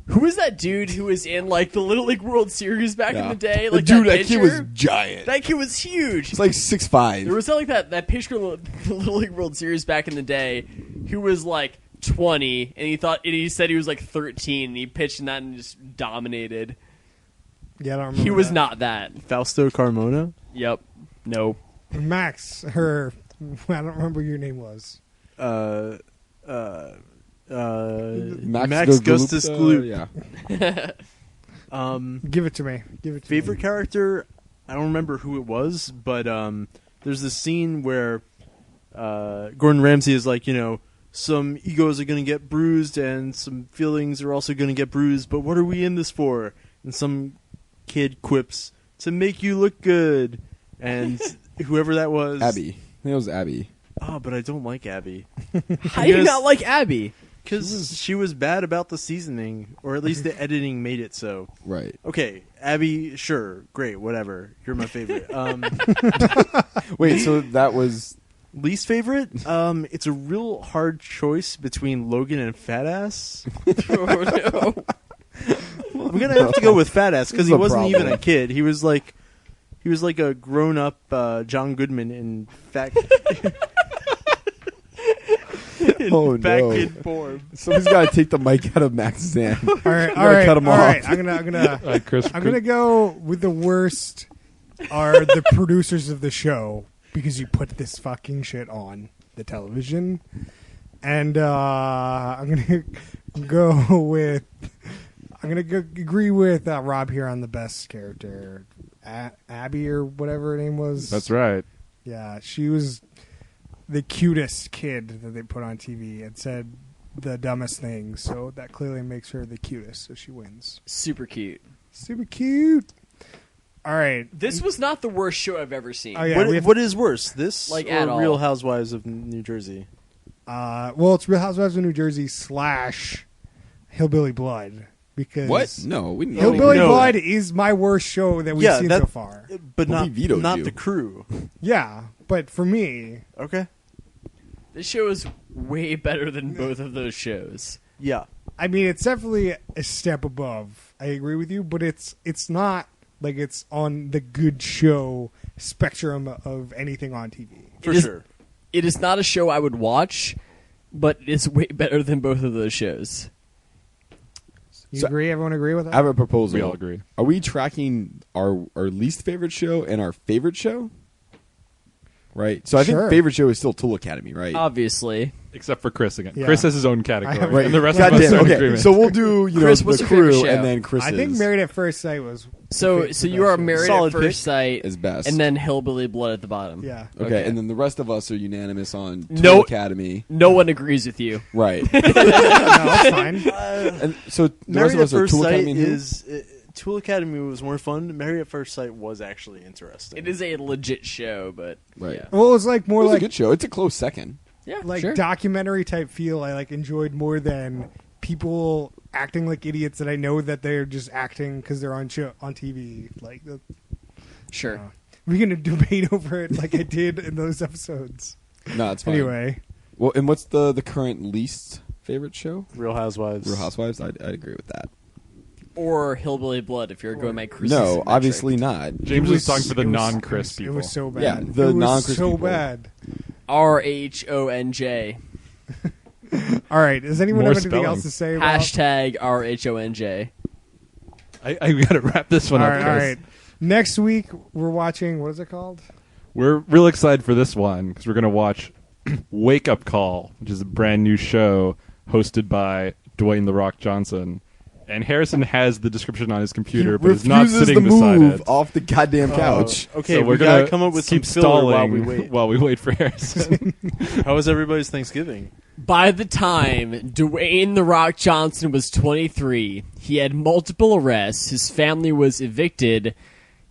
Speaker 4: Who was that dude who was in like the Little League World Series back in the day?
Speaker 3: The
Speaker 4: Like
Speaker 3: dude,
Speaker 4: that
Speaker 3: that kid was
Speaker 4: pitcher?
Speaker 3: giant.
Speaker 4: That kid was huge.
Speaker 3: He's like 6'5".
Speaker 4: There was like that pitcher in the Little League World Series back in the day who was like 20, and he said he was like 13, and he pitched in that and just dominated.
Speaker 1: Yeah, I don't remember.
Speaker 4: He was
Speaker 1: that.
Speaker 4: not that.
Speaker 5: Fausto Carmona.
Speaker 4: Yep. No.
Speaker 1: Max, I don't remember what your name was.
Speaker 5: Max Gustus Gloop.
Speaker 3: Yeah.
Speaker 1: Give it to me.
Speaker 5: Favorite character? I don't remember who it was, but there's this scene where Gordon Ramsay is like, some egos are going to get bruised and some feelings are also going to get bruised, but what are we in this for? And some kid quips, to make you look good. And whoever that was...
Speaker 3: Abby. I think it was Abby.
Speaker 5: Oh, but I don't like Abby.
Speaker 4: How do you not like Abby?
Speaker 5: Because she was bad about the seasoning, or at least the editing made it so.
Speaker 3: Right.
Speaker 5: Okay, Abby, sure, great, whatever. You're my favorite.
Speaker 3: Wait, so that was...
Speaker 5: Least favorite? It's a real hard choice between Logan and Fat Ass.
Speaker 4: Oh, no.
Speaker 5: I'm gonna have to go with Fat Ass because
Speaker 3: This
Speaker 5: he
Speaker 3: is a
Speaker 5: wasn't even
Speaker 3: problem.
Speaker 5: a kid. He was like a grown-up John Goodman in fat.
Speaker 3: Oh,
Speaker 5: fat
Speaker 3: no.
Speaker 5: kid form.
Speaker 3: Somebody's got to take the mic out of Max's hand.
Speaker 1: All right,
Speaker 3: Gotta cut him
Speaker 1: all right.
Speaker 3: off.
Speaker 1: I'm gonna
Speaker 2: Chris.
Speaker 1: I'm gonna go with the worst are the producers of the show because you put this fucking shit on the television, and I'm gonna agree with Rob here on the best character, Abby or whatever her name was.
Speaker 2: That's right.
Speaker 1: Yeah, she was the cutest kid that they put on TV and said the dumbest things, so that clearly makes her the cutest, so she wins.
Speaker 4: Super cute.
Speaker 1: Super cute. All right.
Speaker 4: This was not the worst show I've ever seen.
Speaker 1: Oh, yeah.
Speaker 5: What is worse, this
Speaker 4: Like,
Speaker 5: or
Speaker 4: at all.
Speaker 5: Real Housewives of New Jersey?
Speaker 1: Well, it's Real Housewives of New Jersey / Hillbilly Blood. Because
Speaker 3: What? No, we didn't.
Speaker 1: Hillbilly
Speaker 5: No.
Speaker 1: Blood is my worst show that we've seen so far.
Speaker 5: But
Speaker 3: Well,
Speaker 5: not
Speaker 3: we vetoed you.
Speaker 5: the crew.
Speaker 1: Yeah, but for me,
Speaker 5: Okay.
Speaker 4: This show is way better than both of those shows.
Speaker 5: Yeah.
Speaker 1: I mean, it's definitely a step above. I agree with you, but it's not like it's on the good show spectrum of anything on TV.
Speaker 5: For
Speaker 4: It is-
Speaker 5: sure.
Speaker 4: It is not a show I would watch, but it's way better than both of those shows.
Speaker 1: You
Speaker 3: So-
Speaker 1: agree? Everyone agree with that?
Speaker 3: I have a proposal.
Speaker 2: We all agree.
Speaker 3: Are we tracking our least favorite show and our favorite show? Right. So I
Speaker 1: Sure.
Speaker 3: think favorite show is still Tool Academy, right?
Speaker 4: Obviously.
Speaker 2: Except for Chris again.
Speaker 1: Yeah.
Speaker 2: Chris has his own
Speaker 1: I
Speaker 2: category,
Speaker 1: have-
Speaker 3: Right.
Speaker 2: and the rest
Speaker 3: God
Speaker 2: of us
Speaker 3: damn,
Speaker 2: are in
Speaker 3: okay.
Speaker 2: agreement.
Speaker 3: So we'll do
Speaker 4: Chris,
Speaker 3: the
Speaker 4: what's your favorite
Speaker 3: crew
Speaker 4: show?
Speaker 3: and then Chris's.
Speaker 1: I think Married at First Sight was.
Speaker 4: So
Speaker 1: the
Speaker 4: you are
Speaker 1: best show.
Speaker 4: married
Speaker 5: Solid
Speaker 4: at first
Speaker 5: pick.
Speaker 4: sight,
Speaker 3: is best.
Speaker 4: and then Hillbilly Blood at the bottom.
Speaker 1: Yeah.
Speaker 3: okay,
Speaker 4: okay.
Speaker 3: and then the rest of us are unanimous on Tool
Speaker 4: No-
Speaker 3: Academy.
Speaker 4: No one agrees with you.
Speaker 3: Right.
Speaker 1: No, that's fine.
Speaker 3: And so the rest
Speaker 5: Married
Speaker 3: of
Speaker 5: at
Speaker 3: us are
Speaker 5: First
Speaker 3: Tool
Speaker 5: Sight
Speaker 3: Academy and who?
Speaker 5: is Tool Academy was more fun. Married at First Sight was actually interesting.
Speaker 4: It is a legit show, but
Speaker 3: Right.
Speaker 4: yeah,
Speaker 1: Well, it was like
Speaker 3: It
Speaker 1: more
Speaker 3: was a
Speaker 1: like
Speaker 3: good show. It's a close second.
Speaker 4: yeah,
Speaker 1: like
Speaker 4: sure.
Speaker 1: documentary type feel. I like enjoyed more than people acting like idiots that I know that they're just acting because they're on TV. Like,
Speaker 4: Sure.
Speaker 1: we're gonna debate over it like I did in those episodes.
Speaker 3: No, it's fine.
Speaker 1: Anyway,
Speaker 3: Well, and what's the current least favorite show?
Speaker 5: Real Housewives.
Speaker 3: Real Housewives. I'd agree with that.
Speaker 4: Or Hillbilly Blood if you're going by Chris's
Speaker 3: No,
Speaker 4: metric.
Speaker 3: obviously not.
Speaker 2: James
Speaker 1: it
Speaker 2: was talking for the
Speaker 1: it was-
Speaker 2: non-Chris
Speaker 1: it
Speaker 2: people.
Speaker 1: was so bad.
Speaker 3: Yeah, the
Speaker 1: it was
Speaker 3: non-Chris
Speaker 1: so
Speaker 3: people.
Speaker 1: bad.
Speaker 4: RHONJ.
Speaker 1: All right, does anyone
Speaker 2: More
Speaker 1: have anything
Speaker 2: spelling.
Speaker 1: else to say? about
Speaker 4: Hashtag RHONJ.
Speaker 2: I got to wrap this one
Speaker 1: All
Speaker 2: up,
Speaker 1: right,
Speaker 2: Chris.
Speaker 1: all right. Next week we're watching. What is it called?
Speaker 2: We're real excited for this one because we're going to watch Wake Up Call, which is a brand new show hosted by Dwayne "The Rock" Johnson. And Harrison has the description on his computer, but is not
Speaker 3: refuses
Speaker 2: sitting
Speaker 3: to
Speaker 2: beside
Speaker 3: move
Speaker 2: it.
Speaker 3: off the goddamn couch.
Speaker 5: Okay,
Speaker 2: So
Speaker 5: we
Speaker 2: we're
Speaker 5: gotta
Speaker 2: gonna
Speaker 5: come up with some
Speaker 2: keep
Speaker 5: filler
Speaker 2: stalling
Speaker 5: while we wait.
Speaker 2: for Harrison.
Speaker 5: How was everybody's Thanksgiving?
Speaker 4: By the time Dwayne "The Rock" Johnson was 23, he had multiple arrests, his family was evicted,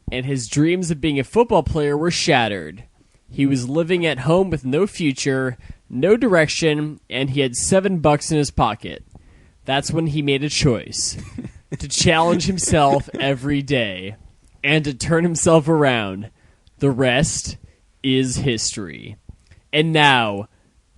Speaker 4: and his dreams of being a football player were shattered. He was living at home with no future, no direction, and he had $7 in his pocket. That's when he made a choice to challenge himself every day and to turn himself around. The rest is history. And now,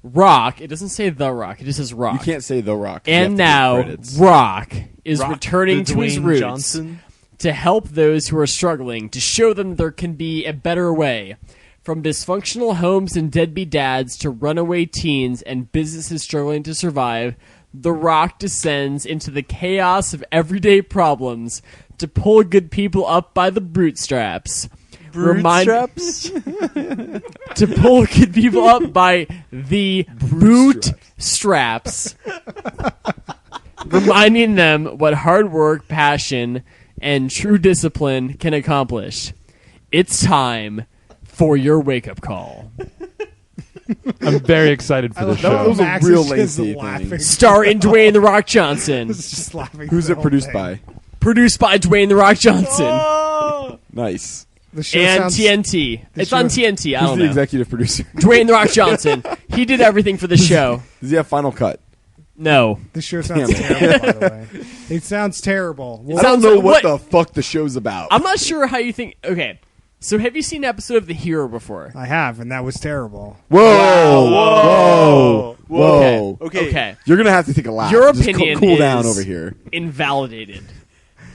Speaker 4: Rock, it doesn't say The Rock, it just says Rock.
Speaker 3: You can't say The Rock. 'cause you
Speaker 4: And
Speaker 3: have to give
Speaker 4: now,
Speaker 3: credits.
Speaker 4: Rock is
Speaker 5: Rock,
Speaker 4: returning
Speaker 5: the
Speaker 4: to his
Speaker 5: Dwayne
Speaker 4: roots
Speaker 5: Johnson?
Speaker 4: to help those who are struggling, to show them there can be a better way. From dysfunctional homes and deadbeat dads to runaway teens and businesses struggling to survive, The Rock descends into the chaos of everyday problems to pull good people up by the bootstraps.
Speaker 5: Bootstraps?
Speaker 4: To pull good people up by the bootstraps. Reminding them what hard work, passion, and true discipline can accomplish. It's time for your wake-up call.
Speaker 2: I'm very excited for
Speaker 1: I
Speaker 2: this
Speaker 1: love
Speaker 2: show.
Speaker 3: That was a
Speaker 1: Max
Speaker 3: real
Speaker 1: is just
Speaker 3: lazy
Speaker 1: laughing.
Speaker 3: thing.
Speaker 4: Starring Dwayne "The Rock" Johnson.
Speaker 1: It's just laughing.
Speaker 3: Who's
Speaker 1: the
Speaker 3: it
Speaker 1: whole
Speaker 3: produced
Speaker 1: thing.
Speaker 3: by?
Speaker 4: Produced by Dwayne "The Rock" Johnson.
Speaker 3: Nice.
Speaker 1: The show
Speaker 4: And
Speaker 1: sounds,
Speaker 4: TNT.
Speaker 1: the
Speaker 4: It's on
Speaker 1: show-
Speaker 4: TNT. I
Speaker 3: Who's
Speaker 4: don't
Speaker 3: the
Speaker 4: know.
Speaker 3: executive producer?
Speaker 4: Dwayne "The Rock" Johnson. He did everything for the show.
Speaker 3: Does he have Final Cut?
Speaker 4: No.
Speaker 1: The show sounds
Speaker 3: Damn it.
Speaker 1: terrible. By the way, it sounds terrible. Well,
Speaker 3: I don't
Speaker 4: sounds
Speaker 3: know
Speaker 4: like-
Speaker 3: what
Speaker 4: what-
Speaker 3: the fuck the show's about.
Speaker 4: I'm not sure how you think. Okay. So have you seen an episode of The Hero before?
Speaker 1: I have, and that was terrible.
Speaker 3: Whoa!
Speaker 5: Whoa!
Speaker 3: Whoa!
Speaker 5: Okay.
Speaker 4: Okay.
Speaker 3: You're gonna have to take a lap.
Speaker 4: Your
Speaker 3: Just
Speaker 4: opinion
Speaker 3: cool down
Speaker 4: is-
Speaker 3: over here.
Speaker 4: Invalidated.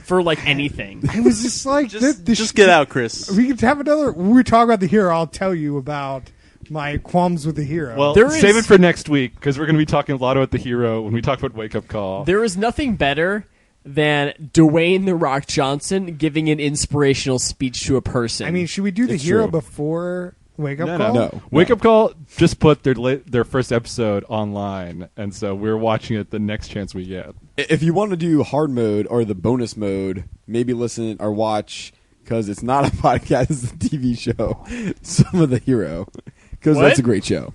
Speaker 4: For like anything.
Speaker 1: It was just like
Speaker 5: Just get out, Chris.
Speaker 1: We could have another. When we talk about the hero, I'll tell you about my qualms with the hero.
Speaker 2: Well,
Speaker 4: There
Speaker 2: save
Speaker 4: is-
Speaker 2: it for next week because we're going to be talking a lot about the hero when we talk about Wake Up Call.
Speaker 4: There is nothing better than Dwayne "The Rock" Johnson giving an inspirational speech to a person.
Speaker 1: I mean, should we do the
Speaker 3: It's
Speaker 1: hero
Speaker 3: true.
Speaker 1: before Wake Up
Speaker 2: No,
Speaker 1: Call?
Speaker 3: No.
Speaker 2: Wake Up Call just put their first episode online, and so we're watching it the next chance we get.
Speaker 3: If you want to do hard mode or the bonus mode, maybe listen or watch because it's not a podcast; it's a TV show. Some of the hero, because
Speaker 4: What?
Speaker 3: that's a great show.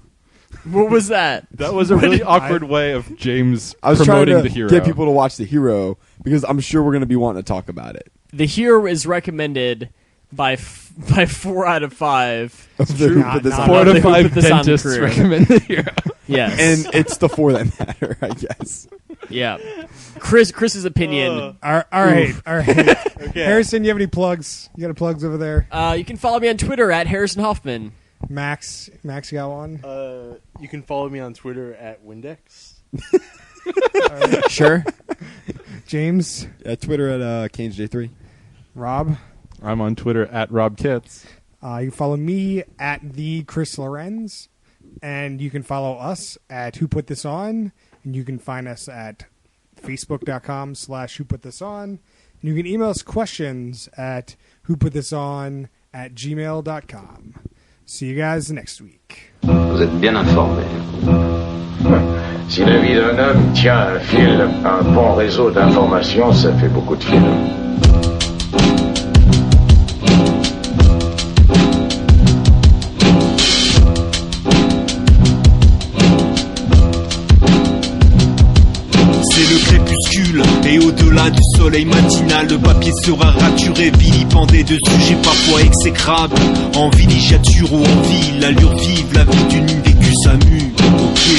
Speaker 4: what was that?
Speaker 2: That was a really awkward way of James
Speaker 3: I was trying
Speaker 2: promoting
Speaker 3: to
Speaker 2: the hero.
Speaker 3: get people to watch the hero because I'm sure we're going to be wanting to talk about it.
Speaker 4: The Hero is recommended by 4 out of 5.
Speaker 3: Of the
Speaker 1: true.
Speaker 3: who put this
Speaker 1: Not-
Speaker 3: on.
Speaker 1: not-
Speaker 2: 4
Speaker 4: They
Speaker 2: to
Speaker 4: put
Speaker 2: 5
Speaker 4: this on the
Speaker 2: dentists
Speaker 4: crew.
Speaker 2: recommend the hero.
Speaker 4: Yes.
Speaker 3: And it's the 4 that matter, I guess.
Speaker 4: yeah. Chris's opinion.
Speaker 1: All right.
Speaker 5: Okay.
Speaker 1: Harrison, you have any plugs? You got any plugs over there?
Speaker 4: You can follow me on Twitter at Harrison Hoffman.
Speaker 1: Max, you got one?
Speaker 5: You can follow me on Twitter at Windex.
Speaker 4: Sure.
Speaker 1: James,
Speaker 3: Twitter at CanesJ3.
Speaker 1: Rob.
Speaker 2: I'm on Twitter at Rob Kitts.
Speaker 1: You can follow me at the Chris Lorenz, and you can follow us at Who Put This On, and you can find us at facebook.com/who put this on. And you can email us questions at whoputthison@gmail.com. See you guys next week.
Speaker 6: Vous êtes bien informé.
Speaker 7: Si la vie d'un homme tient à un fil, un bon réseau d'informations, ça fait beaucoup de fils.
Speaker 8: C'est le crépuscule, et au-delà du soleil matinal, le papier sera raturé, vilipendé de sujets parfois exécrables. En villégiature ou en ville, l'allure vive, la vie d'une vécue s'amuse. Ok.